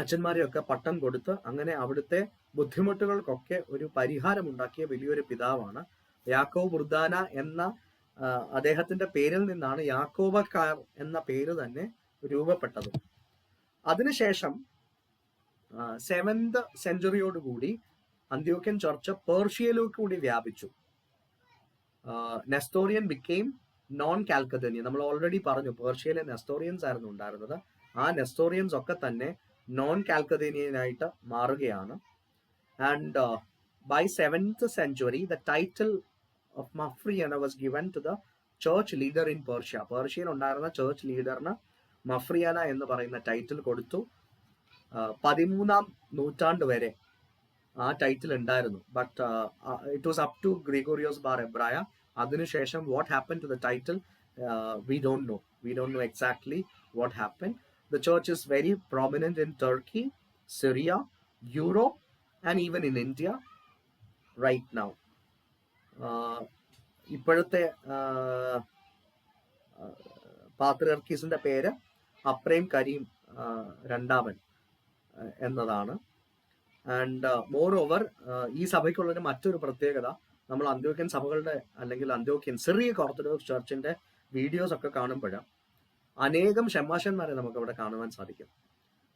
Speaker 1: അച്ഛന്മാരെയൊക്കെ പട്ടം കൊടുത്ത് അങ്ങനെ അവിടുത്തെ ബുദ്ധിമുട്ടുകൾക്കൊക്കെ ഒരു പരിഹാരം ഉണ്ടാക്കിയ വലിയൊരു പിതാവാണ്. യാക്കോബ് ബുർദാന എന്ന അദ്ദേഹത്തിന്റെ പേരിൽ നിന്നാണ് യാക്കോബക്കാർ എന്ന പേര് തന്നെ രൂപപ്പെട്ടത്. അതിനുശേഷം 7th സെഞ്ചുറിയോടുകൂടി അന്ത്യോക്യൻ ചർച്ച് പേർഷ്യയിലേക്ക് കൂടി വ്യാപിച്ചു. Nestorian became non Chalcedonian. നമ്മൾ ഓൾറെഡി പറഞ്ഞു പേർഷ്യയിലെ നെസ്റ്റോറിയൻസ് ആയിരുന്നു ഉണ്ടായിരുന്നത്. ആ നെസ്റ്റോറിയൻസ് ഒക്കെ തന്നെ നോൺ കാൽക്കദേനിയനായിട്ട് മാറുകയാണ്. And by 7th century the title of Mafriana was given to the church leader in Persia. പേർഷ്യയിൽ ഉണ്ടായിരുന്ന ചർച്ച് ലീഡറിന് മഫ്രിയാന എന്ന് പറയുന്ന ടൈറ്റിൽ കൊടുത്തു. 13ാം നൂറ്റാണ്ട് വരെ ആ ടൈറ്റിൽ ഉണ്ടായിരുന്നു. But it was up to Gregorios Bar Hebraeus. അതിനുശേഷം what happen to the title we don't know exactly what happen. The church is very prominent in Turkey, Syria, Europe, and even in India right now. ഇപ്പോഴത്തെ പാത്രിയർക്കീസിന്റെ പേര് അപ്രേം കരീം രണ്ടാമൻ എന്നതാണ്. And more over ഈ സഭയ്ക്കുള്ളൊരു മറ്റൊരു പ്രത്യേകത, നമ്മൾ അന്ത്യോക്യൻ സഭകളുടെ അല്ലെങ്കിൽ അന്ത്യോക്യൻ സിറിയക് ഓർത്തഡോക്സ് ചർച്ചിന്റെ വീഡിയോസ് ഒക്കെ കാണുമ്പോൾ അനേകം ഷമ്മാശന്മാരെ നമുക്ക് അവിടെ കാണുവാൻ സാധിക്കും.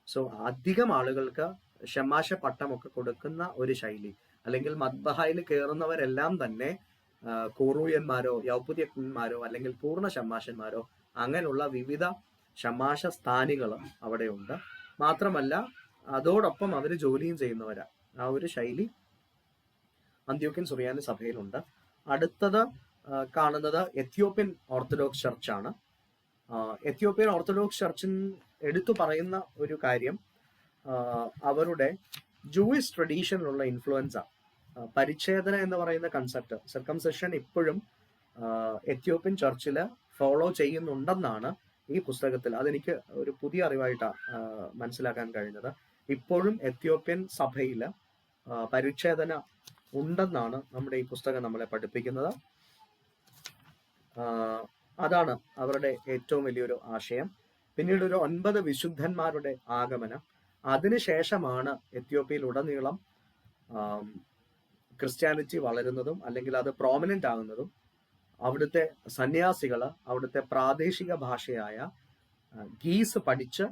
Speaker 1: സോ അധികം ആളുകൾക്ക് ഷമ്മാശ പട്ടമൊക്കെ കൊടുക്കുന്ന ഒരു ശൈലി, അല്ലെങ്കിൽ മദ്ബഹായിൽ കയറുന്നവരെല്ലാം തന്നെ കോറൂയന്മാരോ യൗപുത്യന്മാരോ അല്ലെങ്കിൽ പൂർണ്ണ ഷമ്മാശന്മാരോ അങ്ങനെയുള്ള വിവിധ ഷമ്മാശ സ്ഥാനികൾ അവിടെയുണ്ട്. മാത്രമല്ല അതോടൊപ്പം അവർ ജോലിയും ചെയ്യുന്നവരാ. ആ ഒരു ശൈലി അന്ത്യോക്യൻ സുറിയാനി സഭയിലുണ്ട്. അടുത്തത് കാണുന്നത് എത്യോപ്യൻ ഓർത്തഡോക്സ് ചർച്ചാണ്. എത്യോപ്യൻ ഓർത്തഡോക്സ് ചർച്ചിന് എടുത്തു പറയുന്ന ഒരു കാര്യം അവരുടെ ജൂയിഷ് ട്രഡീഷനിലുള്ള ഇൻഫ്ലുവൻസാണ്. പരിച്ഛേദന എന്ന് പറയുന്ന കൺസെപ്റ്റ്, സർക്കംസെഷൻ ഇപ്പോഴും എത്യോപ്യൻ ചർച്ചിൽ ഫോളോ ചെയ്യുന്നുണ്ടെന്നാണ് ഈ പുസ്തകത്തിൽ, അതെനിക്ക് ഒരു പുതിയ അറിവായിട്ടാണ് മനസ്സിലാക്കാൻ കഴിഞ്ഞത്. ഇപ്പോഴും എത്യോപ്യൻ സഭയിൽ പരിച്ഛേദന ഉണ്ടെന്നാണ് നമ്മുടെ ഈ പുസ്തകം നമ്മളെ പഠിപ്പിക്കുന്നത്. അതാണ് അവരുടെ ഏറ്റവും വലിയൊരു ആശയം. പിന്നീട് ഒരു 9 വിശുദ്ധന്മാരുടെ ആഗമനം, അതിനുശേഷമാണ് എത്യോപ്യയിൽ ഉടനീളം ക്രിസ്ത്യാനിറ്റി വളരുന്നതും അല്ലെങ്കിൽ അത് പ്രോമിനന്റ് ആകുന്നതും. അവിടുത്തെ സന്യാസികൾ അവിടുത്തെ പ്രാദേശിക ഭാഷയായ ഗീസ് പഠിച്ച്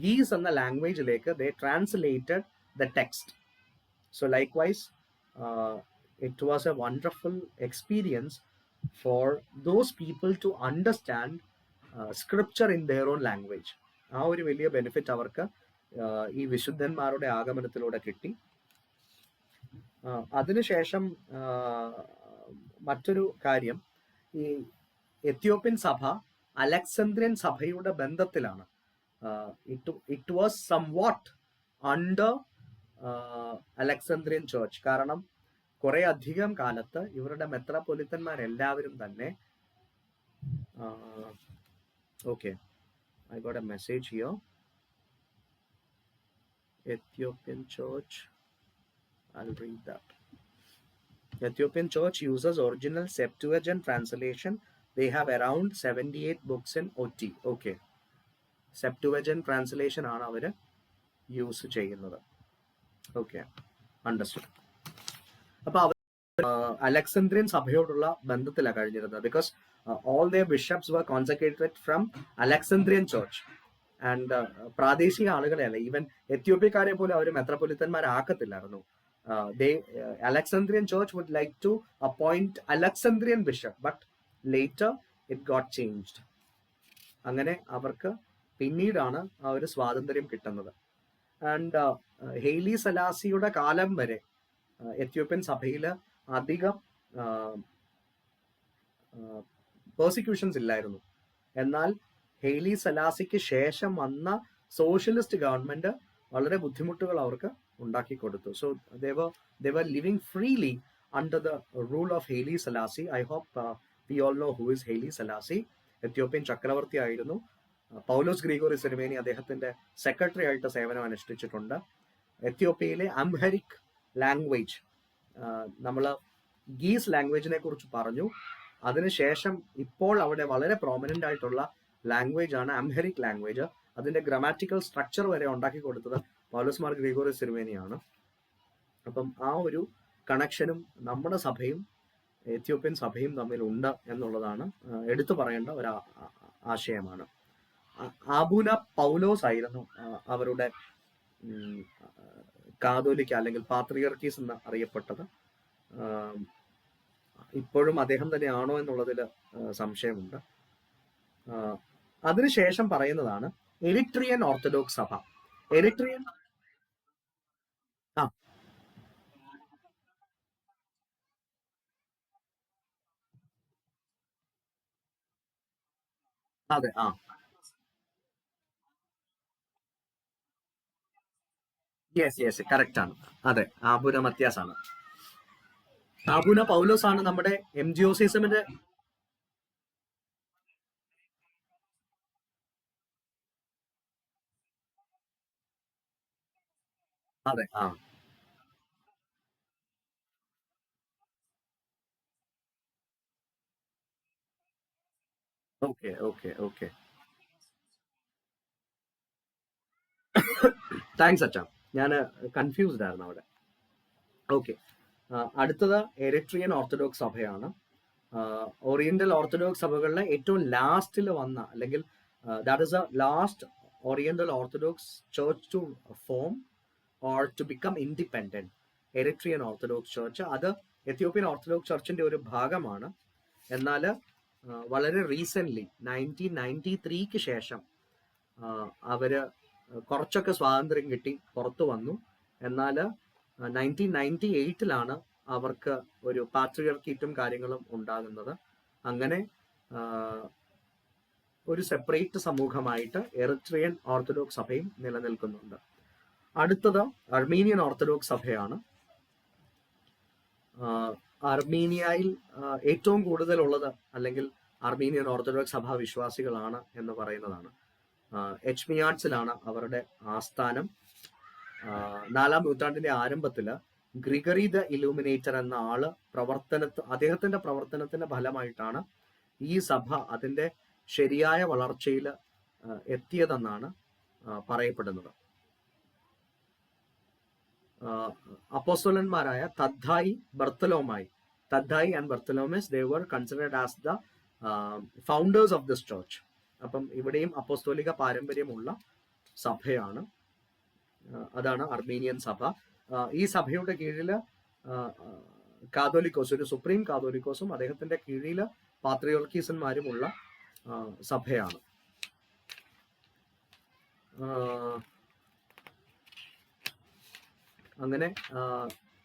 Speaker 1: ഗീസ് എന്ന ലാംഗ്വേജിലേക്ക് they translated the text. So likewise it was a wonderful experience for those people to understand scripture in their own language. ആ ഒരു വലിയ ബെനിഫിറ്റ് അവർക്ക് ഈ വിശുദ്ധന്മാരുടെ ആഗമനത്തിലൂടെ കിട്ടി. അതിനുശേഷം മറ്റൊരു കാര്യം, ഈ എത്യോപ്യൻ സഭ അലക്സാന്ദ്രിയൻ സഭയുടെ ബന്ധത്തിലാണ്. It was somewhat under Alexandrian church. കാരണം കുറെ അധികം കാലത്ത് ഇവരുടെ മെത്രാപ്പൊലിത്തന്മാരെല്ലാവരും തന്നെ okay, I got a message here. Ethiopian Church, I'll read that. Ethiopian Church uses original Septuagint translation. They have around 78 books in OT. Okay, Septuagint translation ആണ് അവർ use ചെയ്യുന്നത്. Okay, understood. അപ്പൊ അവർ അലക്സാന്ദ്രിയൻ സഭയോടുള്ള ബന്ധത്തിലാണ് കഴിഞ്ഞിരുന്നത്. Because all their bishops were consecrated from Alexandrian church. And പ്രാദേശിക ആളുകളെ അല്ല, ഈവൻ എത്യോപ്യക്കാരെ പോലും അവർ മെത്രാപ്പൊലിത്തന്മാരാക്കത്തില്ലായിരുന്നു. Alexandrian church would like to appoint Alexandrian bishop, but later it got changed. അങ്ങനെ അവർക്ക് പിന്നീടാണ് ആ ഒരു സ്വാതന്ത്ര്യം കിട്ടുന്നത്. ആൻഡ് ഹെയ്ലി സലാസിയുടെ കാലം വരെ എത്യോപ്യൻ സഭയിൽ അധികം പെർസിക്യൂഷൻസ് ഇല്ലായിരുന്നു. എന്നാൽ ഹെയ്ലി സലാസിക്ക് ശേഷം വന്ന സോഷ്യലിസ്റ്റ് ഗവൺമെന്റ് വളരെ ബുദ്ധിമുട്ടുകൾ അവർക്ക് ഉണ്ടാക്കി കൊടുത്തു. So they were living freely under the rule of Haile Selassie. I hope we all know who is Haile Selassie. Ethiopian ചക്രവർത്തി ആയിരുന്നു. പൗലോസ് ഗ്രിഗോറി സെരുമേനി അദ്ദേഹത്തിന്റെ സെക്രട്ടറി ആയിട്ട് സേവനം അനുഷ്ഠിച്ചിട്ടുണ്ട്. എത്യോപ്യയിലെ അംഹരിക് ലാംഗ്വേജ്, നമ്മൾ ഗീസ് ലാംഗ്വേജിനെ കുറിച്ച് പറഞ്ഞു. അതിനുശേഷം ഇപ്പോൾ അവിടെ വളരെ പ്രോമിനന്റ് ആയിട്ടുള്ള ലാംഗ്വേജ് ആണ് അംഹരിക് ലാംഗ്വേജ്. അതിന്റെ ഗ്രാമാറ്റിക്കൽ സ്ട്രക്ചർ വരെ ഉണ്ടാക്കി കൊടുത്തത് പൗലോസ് മാർ ഗ്രിഗോറിയോസ് തിരുമേനിയാണ്. അപ്പം ആ ഒരു കണക്ഷനും നമ്മുടെ സഭയും എത്യോപ്യൻ സഭയും തമ്മിലുണ്ട് എന്നുള്ളതാണ് എടുത്തു പറയേണ്ട ഒരു ആശയമാണ്. ആബൂന പൗലോസ് ആയിരുന്നു അവരുടെ കാതോലിക്ക അല്ലെങ്കിൽ പാത്രിയർക്കീസ് എന്ന് അറിയപ്പെട്ടത്. ഇപ്പോഴും അദ്ദേഹം തന്നെയാണോ എന്നുള്ളതിൽ സംശയമുണ്ട്. അതിനുശേഷം പറയുന്നതാണ് എരിട്രിയൻ ഓർത്തഡോക്സ് സഭ. എരിട്രിയൻ അതെ യെസ് കറക്റ്റ് ആണ്. അതെ, ആബുന മത്യാസ് ആണ്. ആബുന പൗലോസ് ആണ് നമ്മുടെ MGOCismന്റെ അതെ ഓക്കെ താങ്ക്സ് അച്ഛാ, ഞാൻ കൺഫ്യൂസ്ഡ് ആയിരുന്നു അവിടെ. ഓക്കെ, അടുത്തത് എരിട്രിയൻ ഓർത്തഡോക്സ് സഭയാണ്. ഓറിയന്റൽ ഓർത്തഡോക്സ് സഭകളിലെ ഏറ്റവും ലാസ്റ്റിൽ വന്ന, അല്ലെങ്കിൽ that is a last oriental orthodox church to form or to become independent, Eritrean orthodox church. അത് എത്യോപ്യൻ ഓർത്തഡോക്സ് ചർച്ചിന്റെ ഒരു ഭാഗമാണ്. എന്നാൽ വളരെ റീസെന്റ് 1993 ശേഷം അവര് കുറച്ചൊക്കെ സ്വാതന്ത്ര്യം കിട്ടി പുറത്തു വന്നു. എന്നാൽ 1998 അവർക്ക് ഒരു പാട്രിയർക്കീറ്റും കാര്യങ്ങളും ഉണ്ടാകുന്നത്. അങ്ങനെ ഒരു സെപ്പറേറ്റ് സമൂഹമായിട്ട് എറിട്രിയൻ ഓർത്തഡോക്സ് സഭയും നിലനിൽക്കുന്നുണ്ട്. അടുത്തത് അർമീനിയൻ ഓർത്തഡോക്സ് സഭയാണ്. അർമീനിയയിൽ ഏറ്റവും കൂടുതലുള്ളത്, അല്ലെങ്കിൽ അർമീനിയൻ ഓർത്തഡോക്സ് സഭാ വിശ്വാസികളാണ് എന്ന് പറയുന്നതാണ്. എച്ച്മിയാഡ്സിലാണ് അവരുടെ ആസ്ഥാനം. 4-ാം നൂറ്റാണ്ടിന്റെ ആരംഭത്തില് ഗ്രിഗറി ദ ഇലൂമിനേറ്റർ എന്ന ആള് അദ്ദേഹത്തിന്റെ പ്രവർത്തനത്തിന്റെ ഫലമായിട്ടാണ് ഈ സഭ അതിന്റെ ശരിയായ വളർച്ചയിൽ എത്തിയതെന്നാണ് പറയപ്പെടുന്നത്. അപ്പോസ്തലന്മാരായ തദ്ദായി and ബർത്തലോമസ്, they were considered as the founders of this church. അപ്പം ഇവിടെയും അപ്പോസ്തോലിക പാരമ്പര്യമുള്ള സഭയാണ്. അതാണ് അർമീനിയൻ സഭ. ഈ സഭയുടെ കീഴിൽ കാതോലിക്കോസ്, ഒരു സുപ്രീം കാതോലിക്കോസും അദ്ദേഹത്തിന്റെ കീഴിൽ പാത്രിയോർക്കീസന്മാരുമുള്ള സഭയാണ്. അങ്ങനെ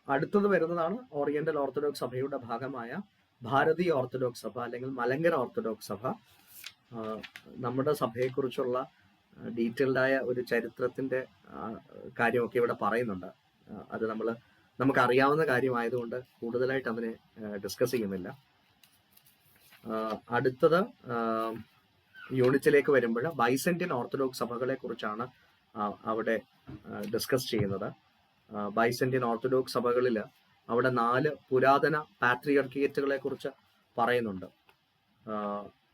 Speaker 1: അടുത്തത് വരുന്നതാണ് ഓറിയന്റൽ ഓർത്തഡോക്സ് സഭയുടെ ഭാഗമായ ഭാരതീയ ഓർത്തഡോക്സ് സഭ, അല്ലെങ്കിൽ മലങ്കര ഓർത്തഡോക്സ് സഭ. നമ്മുടെ സഭയെക്കുറിച്ചുള്ള ഡീറ്റെയിൽഡായ ഒരു ചരിത്രത്തിന്റെ കാര്യമൊക്കെ ഇവിടെ പറയുന്നുണ്ട്. അത് നമുക്ക് അറിയാവുന്ന കാര്യമായതുകൊണ്ട് കൂടുതലായിട്ട് അതിനെ ഡിസ്കസ് ചെയ്യുന്നില്ല. അടുത്തത് യൂണിറ്റിലേക്ക് വരുമ്പോൾ ബൈസന്റിയൻ ഓർത്തഡോക്സ് സഭകളെ കുറിച്ചാണ് അവിടെ ഡിസ്കസ് ചെയ്യുന്നത്. ബൈസന്റിയൻ ഓർത്തഡോക്സ് സഭകളിൽ അവിടെ 4 പുരാതന പാട്രിയർക്കിയേറ്റുകളെ കുറിച്ച് പറയുന്നുണ്ട്.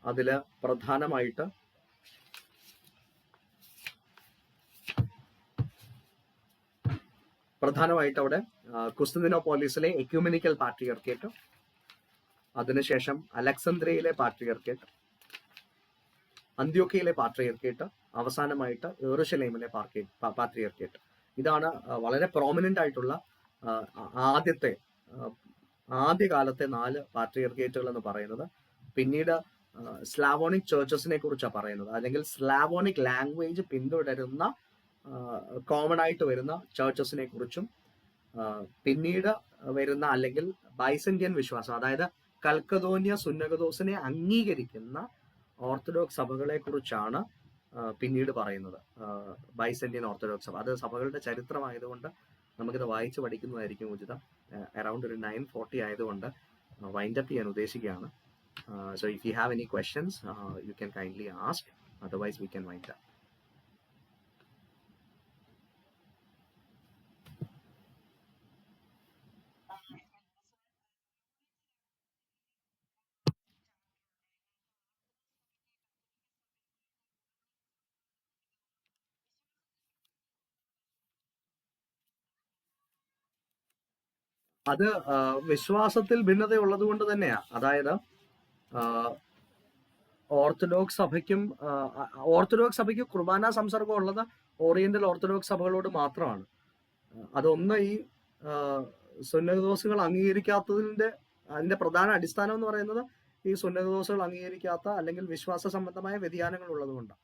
Speaker 1: അതില് പ്രധാനമായിട്ട് അവിടെ കുസ്തന്തിനോപ്പോലിസിലെ എക്യൂമെനിക്കൽ പാട്രിയർക്കേറ്റ്, അതിനുശേഷം അലക്സാന്ദ്രിയയിലെ പാട്രിയർക്കേറ്റ്, അന്ത്യോക്യയിലെ പാട്രിയർക്കേറ്റ്, അവസാനമായിട്ട് യെറുശലേമിലെ പാട്രിയർക്കേറ്റ്. ഇതാണ് വളരെ പ്രോമിനന്റ് ആയിട്ടുള്ള ആദ്യകാലത്തെ 4 പാട്രിയർക്കേറ്റുകൾ എന്ന് പറയുന്നത്. പിന്നീട് സ്ലാവോണിക് ചേർച്ചസിനെ കുറിച്ചാണ് പറയുന്നത്, അല്ലെങ്കിൽ സ്ലാവോണിക് ലാംഗ്വേജ് പിന്തുടരുന്ന കോമൺ ആയിട്ട് വരുന്ന ചേർച്ചസിനെ കുറിച്ചും, പിന്നീട് വരുന്ന അല്ലെങ്കിൽ ബൈസന്റിയൻ വിശ്വാസം, അതായത് കൽക്കദോന്യ സുന്നകദോസിനെ അംഗീകരിക്കുന്ന ഓർത്തഡോക്സ് സഭകളെ കുറിച്ചാണ് പിന്നീട് പറയുന്നത്. ബൈസന്റിയൻ ഓർത്തഡോക്സ് സഭ, അത് സഭകളുടെ ചരിത്രമായതുകൊണ്ട് നമുക്കിത് വായിച്ച് പഠിക്കുന്നതായിരിക്കും ഉചിതം. അറൌണ്ട് ഒരു 9:40 ആയതുകൊണ്ട് വൈൻഡപ്പ് ചെയ്യാൻ ഉദ്ദേശിക്കുകയാണ്. So if you have any questions, you can kindly ask. Otherwise, we can wind up. അത് വിശ്വാസത്തിൽ ഭിന്നതയുള്ളത് കൊണ്ട് തന്നെയാ. അതായത് ഓർത്തഡോക്സ് സഭയ്ക്ക് കുർബാന സംസർഗം ഉള്ളത് ഓറിയന്റൽ ഓർത്തഡോക്സ് സഭകളോട് മാത്രമാണ്. അതൊന്ന് ഈ സുന്നതദോസുകൾ അതിന്റെ പ്രധാന അടിസ്ഥാനം എന്ന് പറയുന്നത് ഈ സുന്നതദോസുകൾ അംഗീകരിക്കാത്ത അല്ലെങ്കിൽ വിശ്വാസ സംബന്ധമായ വ്യതിയാനങ്ങൾ ഉള്ളത് കൊണ്ടാണ്.